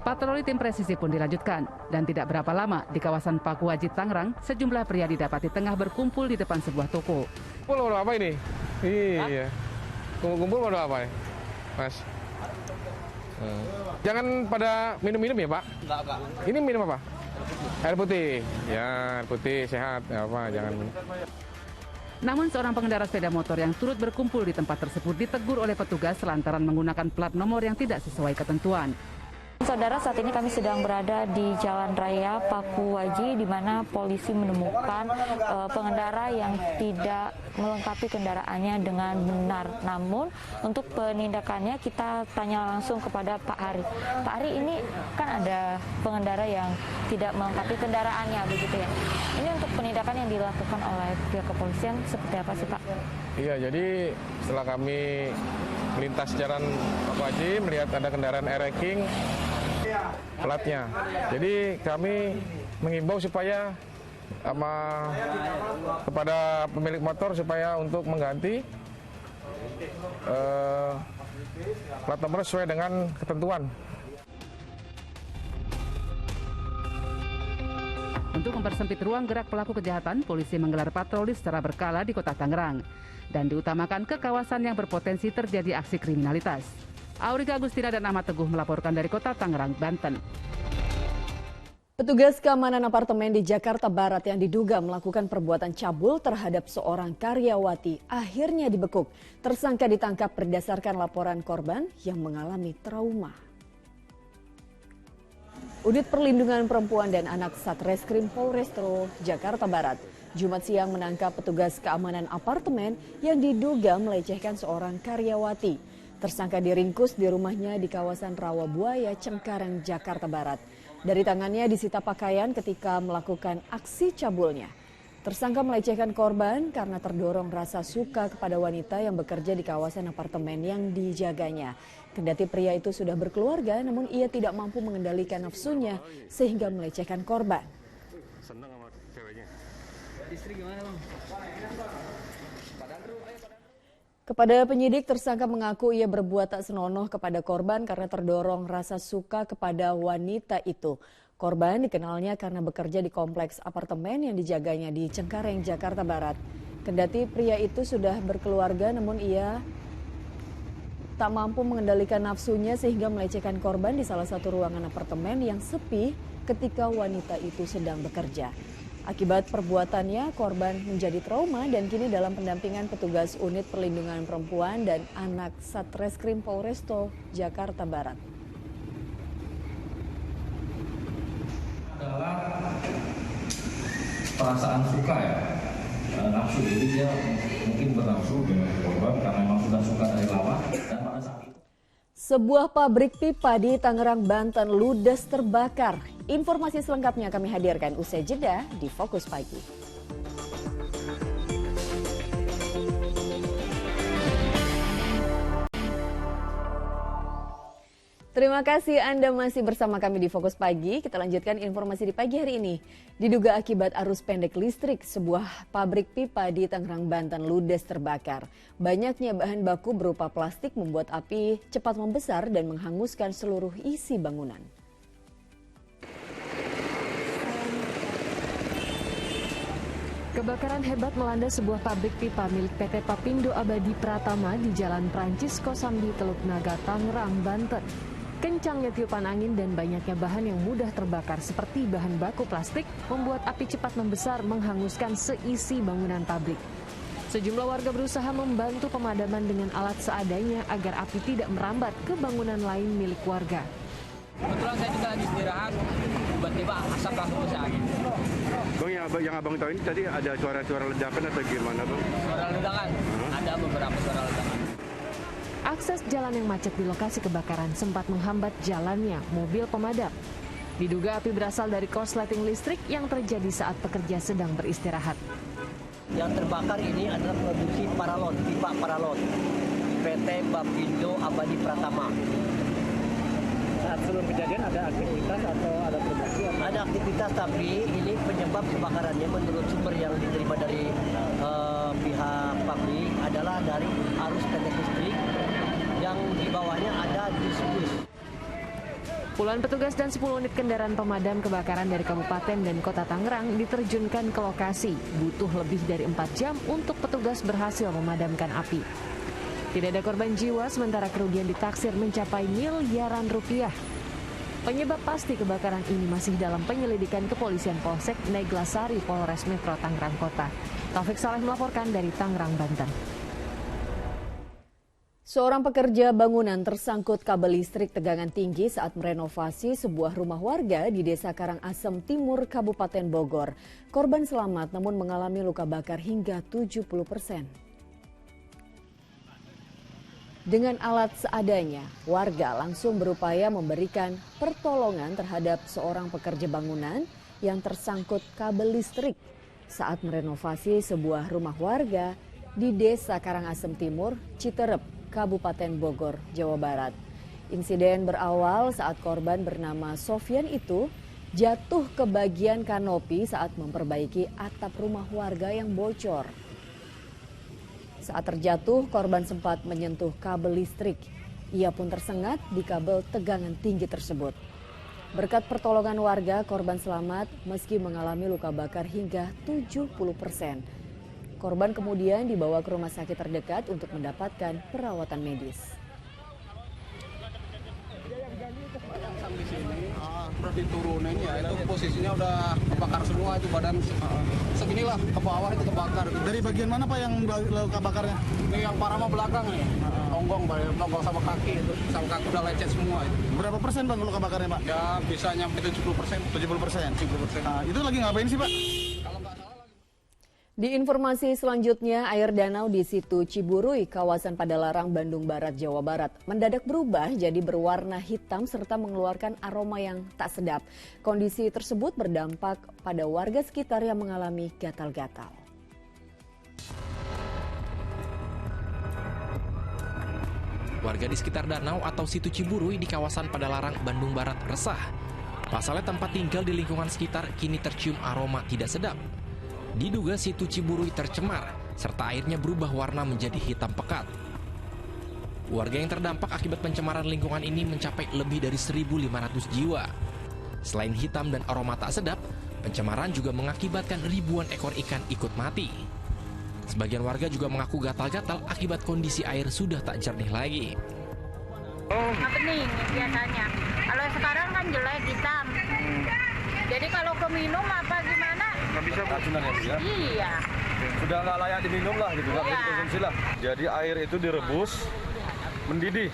Patroli tim presisi pun dilanjutkan, dan tidak berapa lama di kawasan Paku Wajid, Tangerang, sejumlah pria didapati tengah berkumpul di depan sebuah toko. Kumpul apa ini? Iya. Kumpul apa ya, Mas? Jangan pada minum-minum ya Pak? Enggak Pak. Ini minum apa? Air putih. Ya, air putih sehat. Ya, apa? Jangan minum. Namun seorang pengendara sepeda motor yang turut berkumpul di tempat tersebut ditegur oleh petugas lantaran menggunakan plat nomor yang tidak sesuai ketentuan. Saudara, saat ini kami sedang berada di Jalan Raya Paku Waji, di mana polisi menemukan pengendara yang tidak melengkapi kendaraannya dengan benar. Namun untuk penindakannya kita tanya langsung kepada Pak Hari. Pak Hari, ini kan ada pengendara yang tidak melengkapi kendaraannya, begitu ya? Ini untuk penindakan yang dilakukan oleh pihak kepolisian seperti apa sih Pak? Iya, jadi setelah kami melintas jalan Paku Waji, melihat ada kendaraan Ereking platnya. Jadi kami mengimbau supaya kepada pemilik motor supaya untuk mengganti plat nomor sesuai dengan ketentuan. Untuk mempersempit ruang gerak pelaku kejahatan, polisi menggelar patroli secara berkala di Kota Tangerang dan diutamakan ke kawasan yang berpotensi terjadi aksi kriminalitas. Aurika Agustina dan Ahmad Teguh melaporkan dari Kota Tangerang, Banten. Petugas keamanan apartemen di Jakarta Barat yang diduga melakukan perbuatan cabul terhadap seorang karyawati akhirnya dibekuk. Tersangka ditangkap berdasarkan laporan korban yang mengalami trauma. Unit Perlindungan Perempuan dan Anak Satreskrim Polrestro Jakarta Barat Jumat siang menangkap petugas keamanan apartemen yang diduga melecehkan seorang karyawati. Tersangka diringkus di rumahnya di kawasan Rawabuaya, Cengkareng, Jakarta Barat. Dari tangannya disita pakaian ketika melakukan aksi cabulnya. Tersangka melecehkan korban karena terdorong rasa suka kepada wanita yang bekerja di kawasan apartemen yang dijaganya. Kendati pria itu sudah berkeluarga, namun ia tidak mampu mengendalikan nafsunya sehingga melecehkan korban. Senang sama ceweknya. Istri gimana Bang? Kepada penyidik, tersangka mengaku ia berbuat tak senonoh kepada korban karena terdorong rasa suka kepada wanita itu. Korban dikenalnya karena bekerja di kompleks apartemen yang dijaganya di Cengkareng, Jakarta Barat. Kendati pria itu sudah berkeluarga, namun ia tak mampu mengendalikan nafsunya sehingga melecehkan korban di salah satu ruangan apartemen yang sepi ketika wanita itu sedang bekerja. Akibat perbuatannya, korban menjadi trauma dan kini dalam pendampingan petugas Unit Perlindungan Perempuan dan Anak Satreskrim Polresto Jakarta Barat. Adalah perasaan suka ya, nafsu. Jadi dia mungkin bernafsu dengan korban karena memang sudah suka dari lama. Dan pada saat itu sebuah pabrik pipa di Tangerang, Banten ludes terbakar. Informasi selengkapnya kami hadirkan usai jeda di Fokus Pagi. Terima kasih Anda masih bersama kami di Fokus Pagi. Kita lanjutkan informasi di pagi hari ini. Diduga akibat arus pendek listrik, sebuah pabrik pipa di Tangerang, Banten ludes terbakar. Banyaknya bahan baku berupa plastik membuat api cepat membesar dan menghanguskan seluruh isi bangunan. Kebakaran hebat melanda sebuah pabrik pipa milik PT Papindo Abadi Pratama di Jalan Prancis Kosambi, Teluk Naga, Tangerang, Banten. Kencangnya tiupan angin dan banyaknya bahan yang mudah terbakar seperti bahan baku plastik membuat api cepat membesar menghanguskan seisi bangunan pabrik. Sejumlah warga berusaha membantu pemadaman dengan alat seadanya agar api tidak merambat ke bangunan lain milik warga. Kebetulan saya juga lagi istirahat, tiba-tiba asap langsung besar angin. Bang, yang abang tahu ini tadi ada suara-suara ledakan atau gimana, Bang? Suara ledakan, ada beberapa suara ledakan. Akses jalan yang macet di lokasi kebakaran sempat menghambat jalannya mobil pemadam. Diduga api berasal dari korsleting listrik yang terjadi saat pekerja sedang beristirahat. Yang terbakar ini adalah produksi paralon, pipa paralon, PT Bapindo Abadi Pratama. Saat sebelum kejadian ada aktivitas atau ada produksi? Ada aktivitas, tapi ini penyebab kebakarannya menurut sumber yang diterima dari pihak pabrik adalah dari arus pendek listrik yang di bawahnya ada diskus. Puluhan petugas dan 10 unit kendaraan pemadam kebakaran dari Kabupaten dan Kota Tangerang diterjunkan ke lokasi. Butuh lebih dari 4 jam untuk petugas berhasil memadamkan api. Tidak ada korban jiwa, sementara kerugian ditaksir mencapai miliaran rupiah. Penyebab pasti kebakaran ini masih dalam penyelidikan Kepolisian Polsek Neglasari Polres Metro Tangerang Kota. Taufik Saleh melaporkan dari Tangerang, Banten. Seorang pekerja bangunan tersangkut kabel listrik tegangan tinggi saat merenovasi sebuah rumah warga di Desa Karangasem Timur, Kabupaten Bogor. Korban selamat namun mengalami luka bakar hingga 70%. Dengan alat seadanya, warga langsung berupaya memberikan pertolongan terhadap seorang pekerja bangunan yang tersangkut kabel listrik saat merenovasi sebuah rumah warga di Desa Karangasem Timur, Citerep, Kabupaten Bogor, Jawa Barat. Insiden berawal saat korban bernama Sofyan itu jatuh ke bagian kanopi saat memperbaiki atap rumah warga yang bocor. Saat terjatuh, korban sempat menyentuh kabel listrik. Ia pun tersengat di kabel tegangan tinggi tersebut. Berkat pertolongan warga, korban selamat meski mengalami luka bakar hingga 70%. Korban kemudian dibawa ke rumah sakit terdekat untuk mendapatkan perawatan medis. Di sini terus diturunin ya, itu posisinya udah kebakar semua, itu badan seginilah ke bawah itu kebakar. Dari bagian mana Pak yang luka bakarnya? Ini yang parah mah belakang nih, tonggong sama kaki itu, sama kaki udah lecet semua itu. Berapa persen Bang luka bakarnya Pak? Ya bisa nyampe 70%. 70%? Itu lagi ngapain sih Pak? Di informasi selanjutnya, air danau di Situ Ciburui, kawasan Padalarang, Bandung Barat, Jawa Barat, mendadak berubah jadi berwarna hitam serta mengeluarkan aroma yang tak sedap. Kondisi tersebut berdampak pada warga sekitar yang mengalami gatal-gatal. Warga di sekitar danau atau Situ Ciburui di kawasan Padalarang, Bandung Barat resah. Pasalnya tempat tinggal di lingkungan sekitar kini tercium aroma tidak sedap. Diduga Situ Ciburui tercemar, serta airnya berubah warna menjadi hitam pekat. Warga yang terdampak akibat pencemaran lingkungan ini mencapai lebih dari 1.500 jiwa. Selain hitam dan aroma tak sedap, pencemaran juga mengakibatkan ribuan ekor ikan ikut mati. Sebagian warga juga mengaku gatal-gatal akibat kondisi air sudah tak jernih lagi. Nggak bening biasanya. Kalau sekarang kan jelek hitam. Jadi kalau keminum apa gimana? Nggak bisa keracunan ya Bu ya? Iya. Sudah nggak layak diminum lah gitu, nggak bisa dikonsumsi lah. Jadi air itu direbus, mendidih,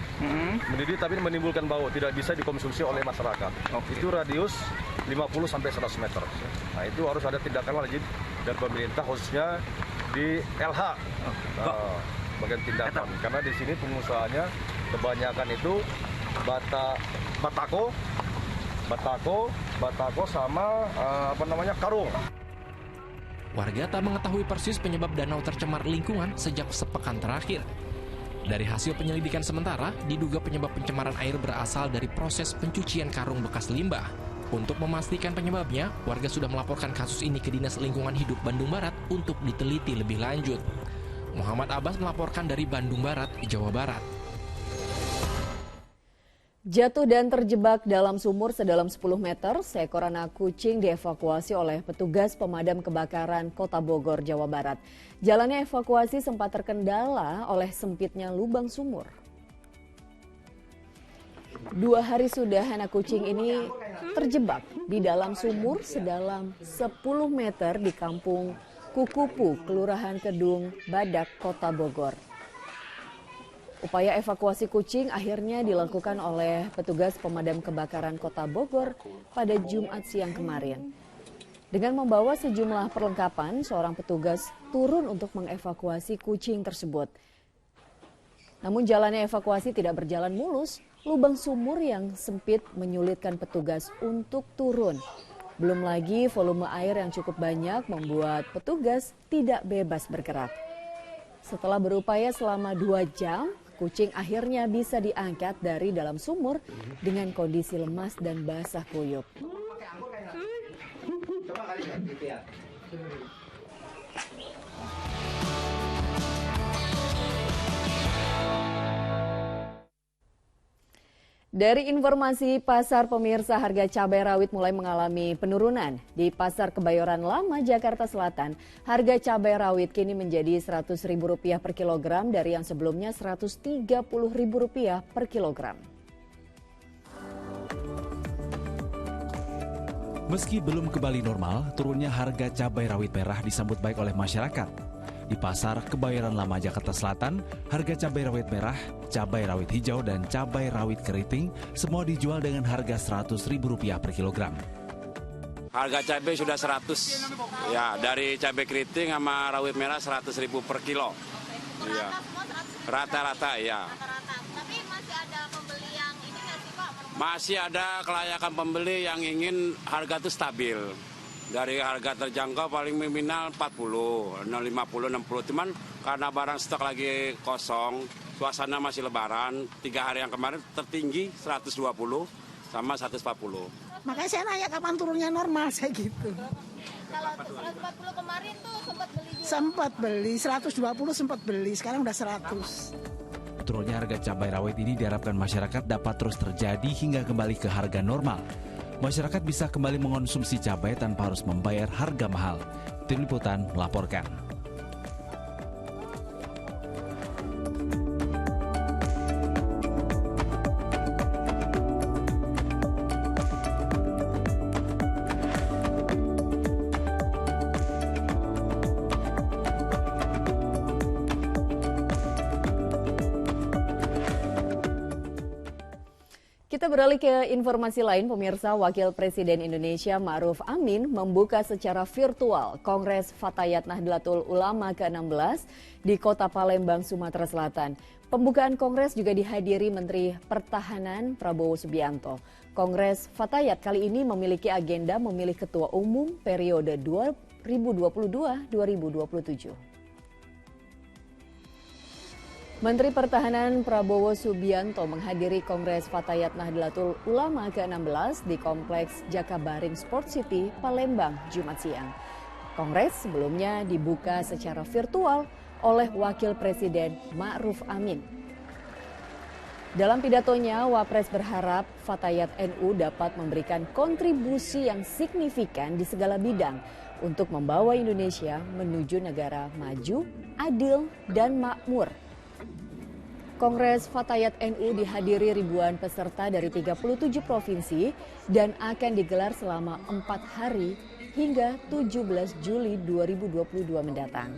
tapi menimbulkan bau, tidak bisa dikonsumsi oleh masyarakat. Itu radius 50-100 meter. Nah itu harus ada tindakan wajib dari pemerintah khususnya di LH, bagian tindakan. Karena di sini pengusahanya kebanyakan itu batako sama karung. Warga tak mengetahui persis penyebab danau tercemar lingkungan sejak sepekan terakhir. Dari hasil penyelidikan sementara, diduga penyebab pencemaran air berasal dari proses pencucian karung bekas limbah. Untuk memastikan penyebabnya, warga sudah melaporkan kasus ini ke Dinas Lingkungan Hidup Bandung Barat untuk diteliti lebih lanjut. Muhammad Abbas melaporkan dari Bandung Barat, Jawa Barat. Jatuh dan terjebak dalam sumur sedalam 10 meter, seekor anak kucing dievakuasi oleh petugas pemadam kebakaran Kota Bogor, Jawa Barat. Jalannya evakuasi sempat terkendala oleh sempitnya lubang sumur. 2 hari sudah anak kucing ini terjebak di dalam sumur sedalam 10 meter di kampung Kukupu, Kelurahan Kedung, Badak, Kota Bogor. Upaya evakuasi kucing akhirnya dilakukan oleh petugas pemadam kebakaran Kota Bogor pada Jumat siang kemarin. Dengan membawa sejumlah perlengkapan, seorang petugas turun untuk mengevakuasi kucing tersebut. Namun jalannya evakuasi tidak berjalan mulus, lubang sumur yang sempit menyulitkan petugas untuk turun. Belum lagi volume air yang cukup banyak membuat petugas tidak bebas bergerak. Setelah berupaya selama 2 jam, kucing akhirnya bisa diangkat dari dalam sumur dengan kondisi lemas dan basah kuyup. Dari informasi pasar pemirsa, harga cabai rawit mulai mengalami penurunan. Di Pasar Kebayoran Lama, Jakarta Selatan, harga cabai rawit kini menjadi Rp100.000 per kilogram dari yang sebelumnya Rp130.000 per kilogram. Meski belum kembali normal, turunnya harga cabai rawit merah disambut baik oleh masyarakat. Di Pasar Kebayoran Lama, Jakarta Selatan, harga cabai rawit merah, cabai rawit hijau, dan cabai rawit keriting semua dijual dengan harga Rp100.000 per kilogram. Harga cabai sudah 100, ya, dari cabai keriting sama rawit merah 100.000 per kilo. Iya. Rata-rata, ya. Tapi masih ada pembeli yang ini nggak sih Pak? Masih ada kelayakan pembeli yang ingin harga itu stabil. Dari harga terjangkau paling minimal 40, 50, 60. Cuman karena barang stok lagi kosong, suasana masih lebaran, 3 hari yang kemarin tertinggi 120 sama 140. Makanya saya nanya kapan turunnya normal, saya gitu. Kalau 140 kemarin tuh sempat beli juga? Sempat beli, 120 sempat beli, sekarang udah 100. Turunnya harga cabai rawit ini diharapkan masyarakat dapat terus terjadi hingga kembali ke harga normal. Masyarakat bisa kembali mengonsumsi cabai tanpa harus membayar harga mahal. Tim Liputan melaporkan. Kita beralih ke informasi lain, pemirsa. Wakil Presiden Indonesia Ma'ruf Amin membuka secara virtual Kongres Fatayat Nahdlatul Ulama ke-16 di Kota Palembang, Sumatera Selatan. Pembukaan kongres juga dihadiri Menteri Pertahanan Prabowo Subianto. Kongres Fatayat kali ini memiliki agenda memilih Ketua Umum periode 2022-2027. Menteri Pertahanan Prabowo Subianto menghadiri Kongres Fatayat Nahdlatul Ulama ke-16 di Kompleks Jakabaring Sport City, Palembang, Jumat siang. Kongres sebelumnya dibuka secara virtual oleh Wakil Presiden Ma'ruf Amin. Dalam pidatonya, Wapres berharap Fatayat NU dapat memberikan kontribusi yang signifikan di segala bidang untuk membawa Indonesia menuju negara maju, adil, dan makmur. Kongres Fatayat NU dihadiri ribuan peserta dari 37 provinsi dan akan digelar selama 4 hari hingga 17 Juli 2022 mendatang.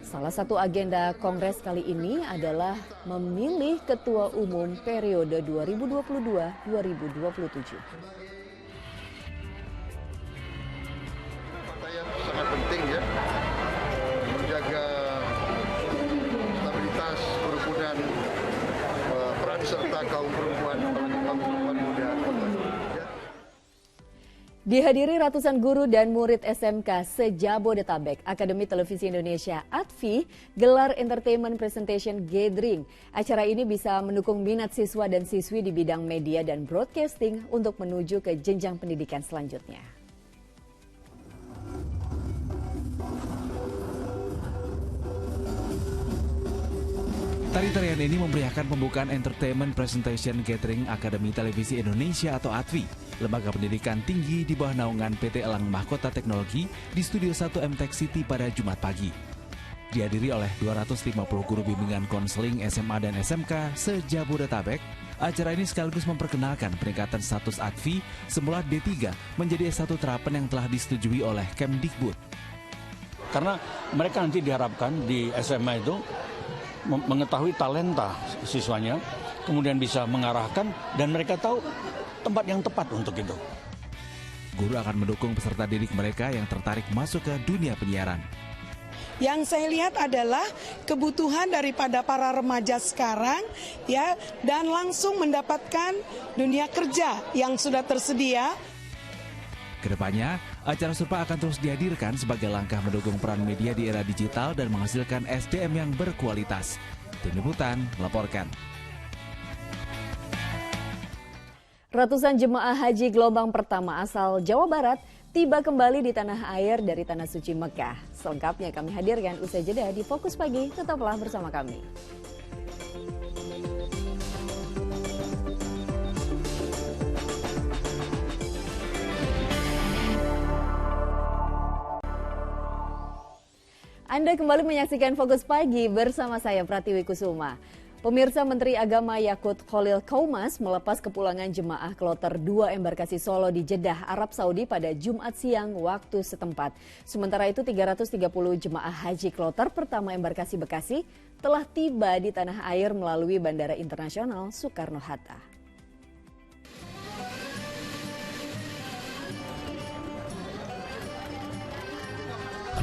Salah satu agenda kongres kali ini adalah memilih Ketua Umum periode 2022-2027. Sangat penting ya, menjaga stabilitas kerukunan peran serta kaum perempuan muda. Dihadiri ratusan guru dan murid SMK se-Jabodetabek, Akademi Televisi Indonesia (ATVI) gelar Entertainment Presentation Gathering. Acara ini bisa mendukung minat siswa dan siswi di bidang media dan broadcasting untuk menuju ke jenjang pendidikan selanjutnya. Tari-tarian ini memeriahkan pembukaan Entertainment Presentation Gathering Akademi Televisi Indonesia atau ATVI, lembaga pendidikan tinggi di bawah naungan PT Elang Mahkota Teknologi di Studio 1 MTech City pada Jumat pagi. Dihadiri oleh 250 guru bimbingan konseling SMA dan SMK se-Jabodetabek, acara ini sekaligus memperkenalkan peningkatan status ADVI semula D3 menjadi S1 terapan yang telah disetujui oleh Kemdikbud. Karena mereka nanti diharapkan di SMA itu mengetahui talenta siswanya, kemudian bisa mengarahkan dan mereka tahu tempat yang tepat untuk itu. Guru akan mendukung peserta didik mereka yang tertarik masuk ke dunia penyiaran. Yang saya lihat adalah kebutuhan daripada para remaja sekarang ya, dan langsung mendapatkan dunia kerja yang sudah tersedia. Kedepannya, acara serupa akan terus dihadirkan sebagai langkah mendukung peran media di era digital dan menghasilkan SDM yang berkualitas. Tim Liputan melaporkan. Ratusan jemaah haji gelombang pertama asal Jawa Barat tiba kembali di tanah air dari Tanah Suci Mekah. Selengkapnya kami hadirkan usai jeda di Fokus Pagi. Tetaplah bersama kami. Anda kembali menyaksikan Fokus Pagi bersama saya Pratiwi Kusuma. Pemirsa, Menteri Agama Yakut Khalil Qaumas melepas kepulangan jemaah kloter 2 embarkasi Solo di Jeddah, Arab Saudi pada Jumat siang waktu setempat. Sementara itu 330 jemaah haji kloter pertama embarkasi Bekasi telah tiba di tanah air melalui Bandara Internasional Soekarno-Hatta.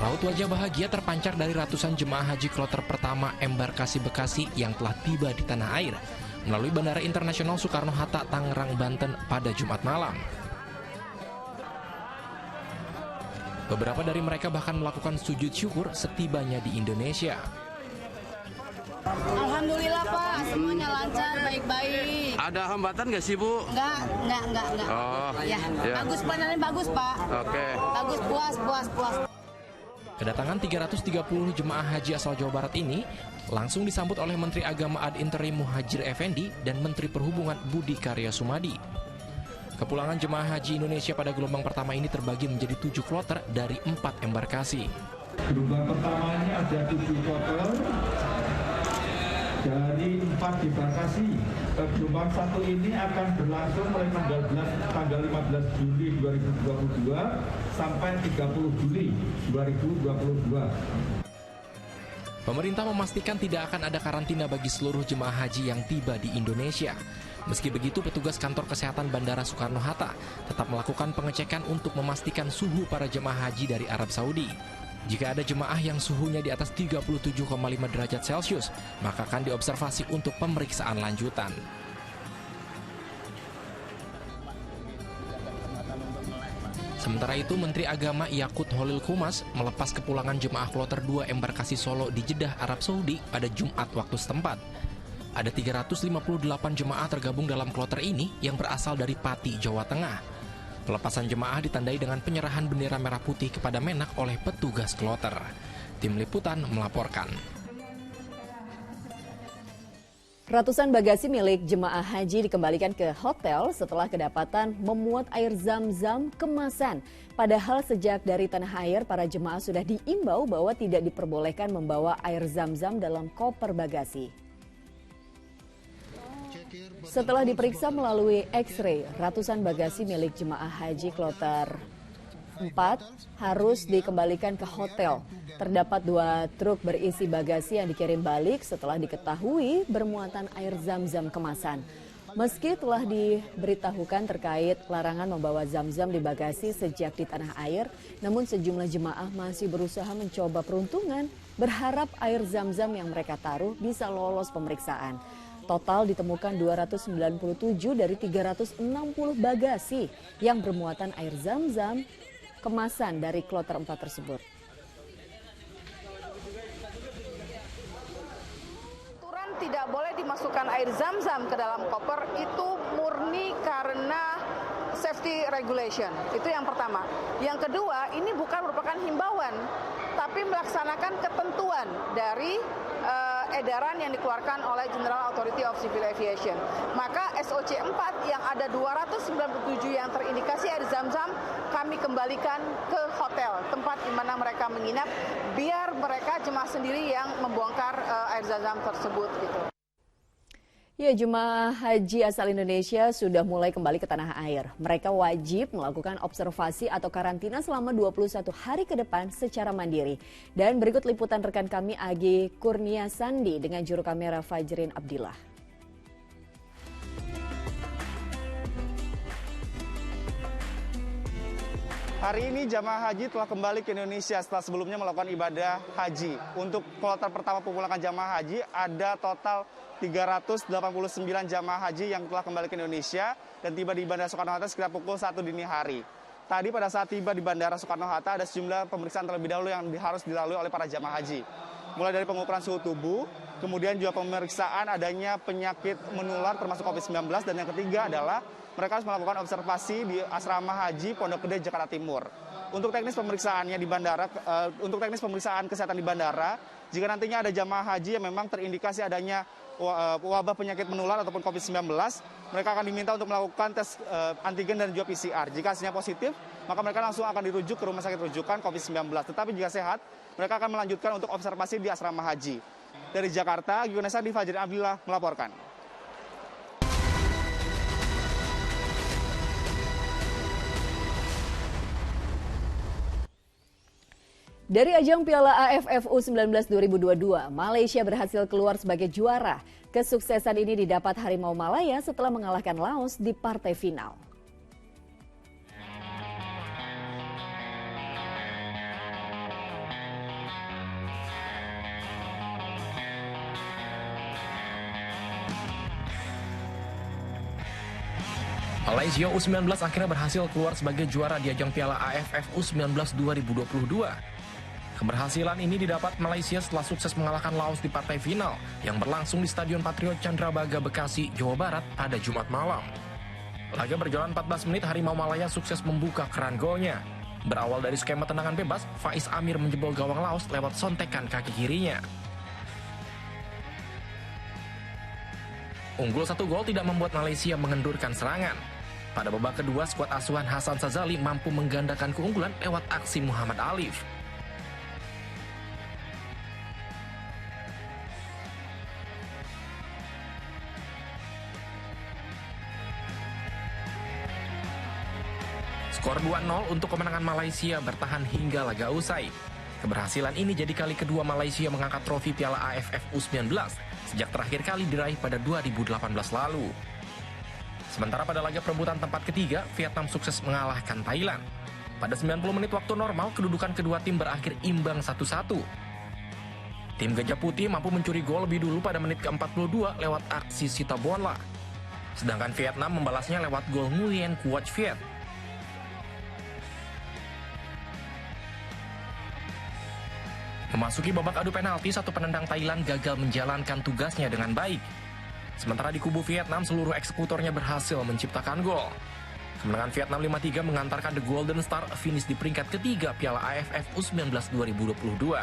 Raut wajah bahagia terpancar dari ratusan jemaah haji kloter pertama embarkasi Bekasi yang telah tiba di tanah air melalui Bandara Internasional Soekarno-Hatta, Tangerang, Banten pada Jumat malam. Beberapa dari mereka bahkan melakukan sujud syukur setibanya di Indonesia. Alhamdulillah Pak, semuanya lancar, baik-baik. Ada hambatan nggak sih Bu? Enggak. Oh, ya. Bagus, pelayanannya bagus Pak. Oke. Bagus, puas. Kedatangan 330 jemaah haji asal Jawa Barat ini langsung disambut oleh Menteri Agama ad interim Muhajir Effendi dan Menteri Perhubungan Budi Karya Sumadi. Kepulangan jemaah haji Indonesia pada gelombang pertama ini terbagi menjadi 7 kloter dari 4 embarkasi. Gelombang pertama ini ada 7 kloter dari 4 embarkasi. Gelombang 1 ini akan berlangsung mulai tanggal 15 Juli 2022 sampai 30 Juli 2022. Pemerintah memastikan tidak akan ada karantina bagi seluruh jemaah haji yang tiba di Indonesia. Meski begitu, petugas kantor kesehatan Bandara Soekarno-Hatta tetap melakukan pengecekan untuk memastikan suhu para jemaah haji dari Arab Saudi. Jika ada jemaah yang suhunya di atas 37,5 derajat Celcius, maka akan diobservasi untuk pemeriksaan lanjutan. Sementara itu, Menteri Agama Yakut Khalil Qaumas melepas kepulangan jemaah kloter 2 embarkasi Solo di Jeddah, Arab Saudi pada Jumat waktu setempat. Ada 358 jemaah tergabung dalam kloter ini yang berasal dari Pati, Jawa Tengah. Pelepasan jemaah ditandai dengan penyerahan bendera merah putih kepada Menak oleh petugas kloter. Tim Liputan melaporkan. Ratusan bagasi milik jemaah haji dikembalikan ke hotel setelah kedapatan memuat air zam-zam kemasan. Padahal sejak dari tanah air, para jemaah sudah diimbau bahwa tidak diperbolehkan membawa air zam-zam dalam koper bagasi. Setelah diperiksa melalui X-ray, ratusan bagasi milik jemaah haji kloter 4 harus dikembalikan ke hotel. Terdapat 2 truk berisi bagasi yang dikirim balik setelah diketahui bermuatan air zam-zam kemasan. Meski telah diberitahukan terkait larangan membawa zam-zam di bagasi sejak di tanah air, namun sejumlah jemaah masih berusaha mencoba peruntungan, berharap air zam-zam yang mereka taruh bisa lolos pemeriksaan. Total ditemukan 297 dari 360 bagasi yang bermuatan air zam-zam kemasan dari kloter 4 tersebut. Aturan tidak boleh dimasukkan air zam-zam ke dalam koper itu murni karena safety regulation. Itu yang pertama. Yang kedua, ini bukan merupakan himbauan, tapi melaksanakan ketentuan dari edaran yang dikeluarkan oleh General Authority of Civil Aviation. Maka SOC 4 yang ada 297 yang terindikasi air zam-zam kami kembalikan ke hotel, tempat di mana mereka menginap, biar mereka jemaah sendiri yang membongkar air zam-zam tersebut gitu. Ya, jemaah haji asal Indonesia sudah mulai kembali ke tanah air. Mereka wajib melakukan observasi atau karantina selama 21 hari ke depan secara mandiri. Dan berikut liputan rekan kami Agi Kurnia Sandi dengan juru kamera Fajrin Abdillah. Hari ini jamaah haji telah kembali ke Indonesia setelah sebelumnya melakukan ibadah haji. Untuk kloter pertama pemulangan jamaah haji ada total 389 jamaah haji yang telah kembali ke Indonesia dan tiba di Bandara Soekarno-Hatta sekitar pukul 1 dini hari. Tadi pada saat tiba di Bandara Soekarno-Hatta ada sejumlah pemeriksaan terlebih dahulu yang harus dilalui oleh para jamaah haji. Mulai dari pengukuran suhu tubuh, kemudian juga pemeriksaan adanya penyakit menular termasuk COVID-19, dan yang ketiga adalah mereka harus melakukan observasi di asrama haji Pondok Gede, Jakarta Timur. Untuk teknis pemeriksaannya di bandara, untuk teknis pemeriksaan kesehatan di bandara, jika nantinya ada jamaah haji yang memang terindikasi adanya wabah penyakit menular ataupun COVID-19, mereka akan diminta untuk melakukan tes antigen dan juga PCR. Jika hasilnya positif, maka mereka langsung akan dirujuk ke rumah sakit rujukan COVID-19. Tetapi jika sehat, mereka akan melanjutkan untuk observasi di asrama haji. Dari Jakarta, Yunesa di Fajrin Abdillah melaporkan. Dari ajang Piala AFF U19 2022, Malaysia berhasil keluar sebagai juara. Kesuksesan ini didapat Harimau Malaya setelah mengalahkan Laos di partai final. Malaysia U19 akhirnya berhasil keluar sebagai juara di ajang Piala AFF U19 2022. Keberhasilan ini didapat Malaysia setelah sukses mengalahkan Laos di partai final yang berlangsung di Stadion Patriot Candrabaga, Bekasi, Jawa Barat pada Jumat malam. Laga berjalan 14 menit, Harimau Malaya sukses membuka keran golnya. Berawal dari skema tendangan bebas, Faiz Amir menjebol gawang Laos lewat sontekan kaki kirinya. Unggul 1 gol tidak membuat Malaysia mengendurkan serangan. Pada babak kedua, skuad asuhan Hasan Sazali mampu menggandakan keunggulan lewat aksi Muhammad Alif. Skor 2-0 untuk kemenangan Malaysia bertahan hingga laga usai. Keberhasilan ini jadi kali kedua Malaysia mengangkat trofi Piala AFF U19 sejak terakhir kali diraih pada 2018 lalu. Sementara pada laga perebutan tempat ketiga, Vietnam sukses mengalahkan Thailand. Pada 90 menit waktu normal, kedudukan kedua tim berakhir imbang 1-1. Tim Gajah Putih mampu mencuri gol lebih dulu pada menit ke-42 lewat aksi Sitabonla. Sedangkan Vietnam membalasnya lewat gol Nguyen Quoc Viet. Memasuki babak adu penalti, satu penendang Thailand gagal menjalankan tugasnya dengan baik. Sementara di kubu Vietnam, seluruh eksekutornya berhasil menciptakan gol. Kemenangan Vietnam 5-3 mengantarkan The Golden Star finish di peringkat ketiga Piala AFF U19 2022.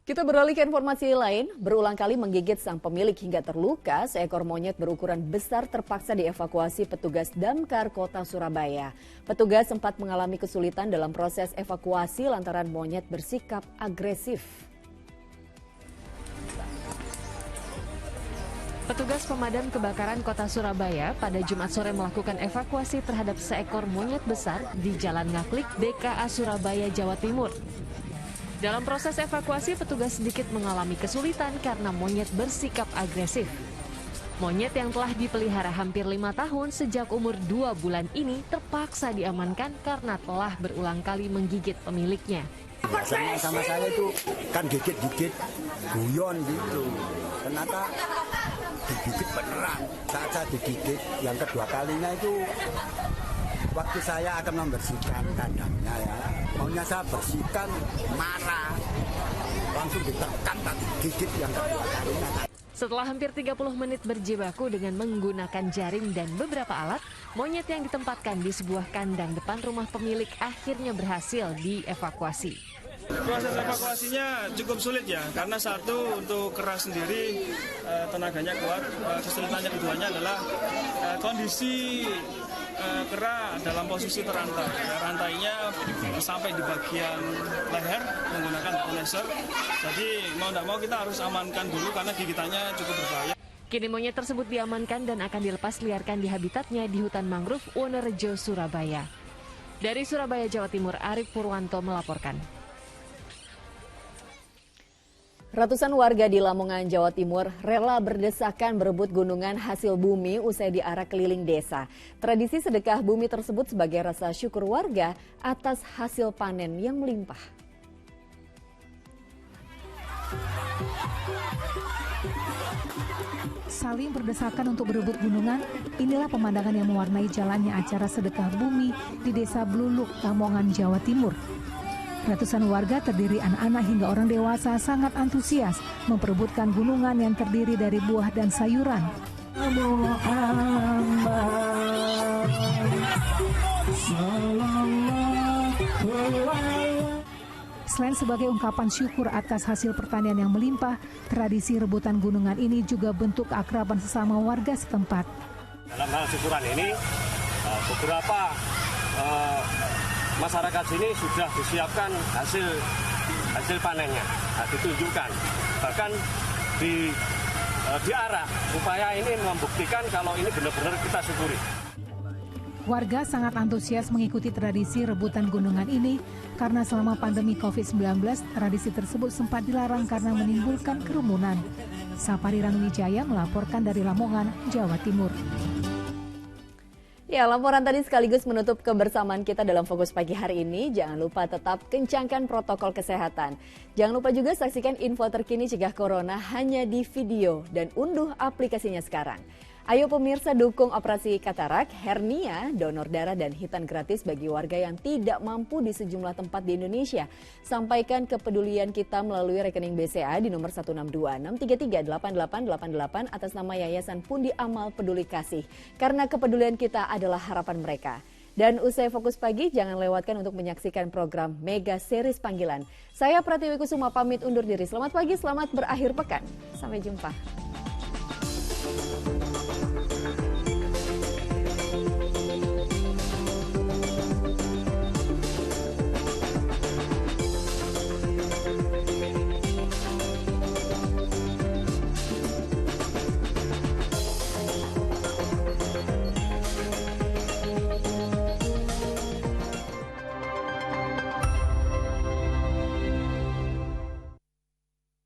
Kita beralih ke informasi lain, berulang kali menggigit sang pemilik hingga terluka, seekor monyet berukuran besar terpaksa dievakuasi petugas Damkar Kota Surabaya. Petugas sempat mengalami kesulitan dalam proses evakuasi lantaran monyet bersikap agresif. Petugas pemadam kebakaran Kota Surabaya pada Jumat sore melakukan evakuasi terhadap seekor monyet besar di Jalan Ngaklik, DKA Surabaya, Jawa Timur. Dalam proses evakuasi, petugas sedikit mengalami kesulitan karena monyet bersikap agresif. Monyet yang telah dipelihara hampir 5 tahun sejak umur 2 bulan ini terpaksa diamankan karena telah berulang kali menggigit pemiliknya. Biasanya sama saya itu kan gigit-gigit, guyon gitu. Ternyata digigit beneran. Saat saya digigit yang kedua kalinya itu waktu saya akan membersihkan kandangnya ya. Maunya saya bersihkan, marah. Langsung ditekan, gigit yang kedua kalinya. Setelah hampir 30 menit berjibaku dengan menggunakan jaring dan beberapa alat, monyet yang ditempatkan di sebuah kandang depan rumah pemilik akhirnya berhasil dievakuasi. Proses evakuasinya cukup sulit ya, karena satu untuk kera sendiri tenaganya kuat, kesulitannya keduanya adalah kondisi kera dalam posisi terantai. Rantainya sampai di bagian leher menggunakan laser. Jadi mau tidak mau kita harus amankan dulu karena gigitannya cukup berbahaya. Kini monyet tersebut diamankan dan akan dilepas liarkan di habitatnya di hutan mangrove Wonorejo, Surabaya. Dari Surabaya, Jawa Timur, Arif Purwanto melaporkan. Ratusan warga di Lamongan, Jawa Timur rela berdesakan berebut gunungan hasil bumi usai diarak keliling desa. Tradisi sedekah bumi tersebut sebagai rasa syukur warga atas hasil panen yang melimpah. Saling berdesakan untuk berebut gunungan, inilah pemandangan yang mewarnai jalannya acara sedekah bumi di Desa Bluluk, Lamongan, Jawa Timur. Ratusan warga terdiri anak-anak hingga orang dewasa sangat antusias memperebutkan gunungan yang terdiri dari buah dan sayuran. Selain sebagai ungkapan syukur atas hasil pertanian yang melimpah, tradisi rebutan gunungan ini juga bentuk keakraban sesama warga setempat. Dalam hal syukuran ini, beberapa masyarakat sini sudah disiapkan hasil panennya, ditunjukkan. Bahkan diarah upaya ini membuktikan kalau ini benar-benar kita syukuri. Warga sangat antusias mengikuti tradisi rebutan gunungan ini karena selama pandemi COVID-19, tradisi tersebut sempat dilarang karena menimbulkan kerumunan. Sapari Ranwijaya melaporkan dari Lamongan, Jawa Timur. Ya, laporan tadi sekaligus menutup kebersamaan kita dalam Fokus Pagi hari ini. Jangan lupa tetap kencangkan protokol kesehatan. Jangan lupa juga saksikan info terkini cegah corona hanya di video dan unduh aplikasinya sekarang. Ayo pemirsa dukung operasi katarak, hernia, donor darah dan hitan gratis bagi warga yang tidak mampu di sejumlah tempat di Indonesia. Sampaikan kepedulian kita melalui rekening BCA di nomor 162-633-8888 atas nama Yayasan Pundi Amal Peduli Kasih. Karena kepedulian kita adalah harapan mereka. Dan usai Fokus Pagi, jangan lewatkan untuk menyaksikan program Mega Series Panggilan. Saya Pratiwi Kusuma pamit undur diri. Selamat pagi, selamat berakhir pekan. Sampai jumpa.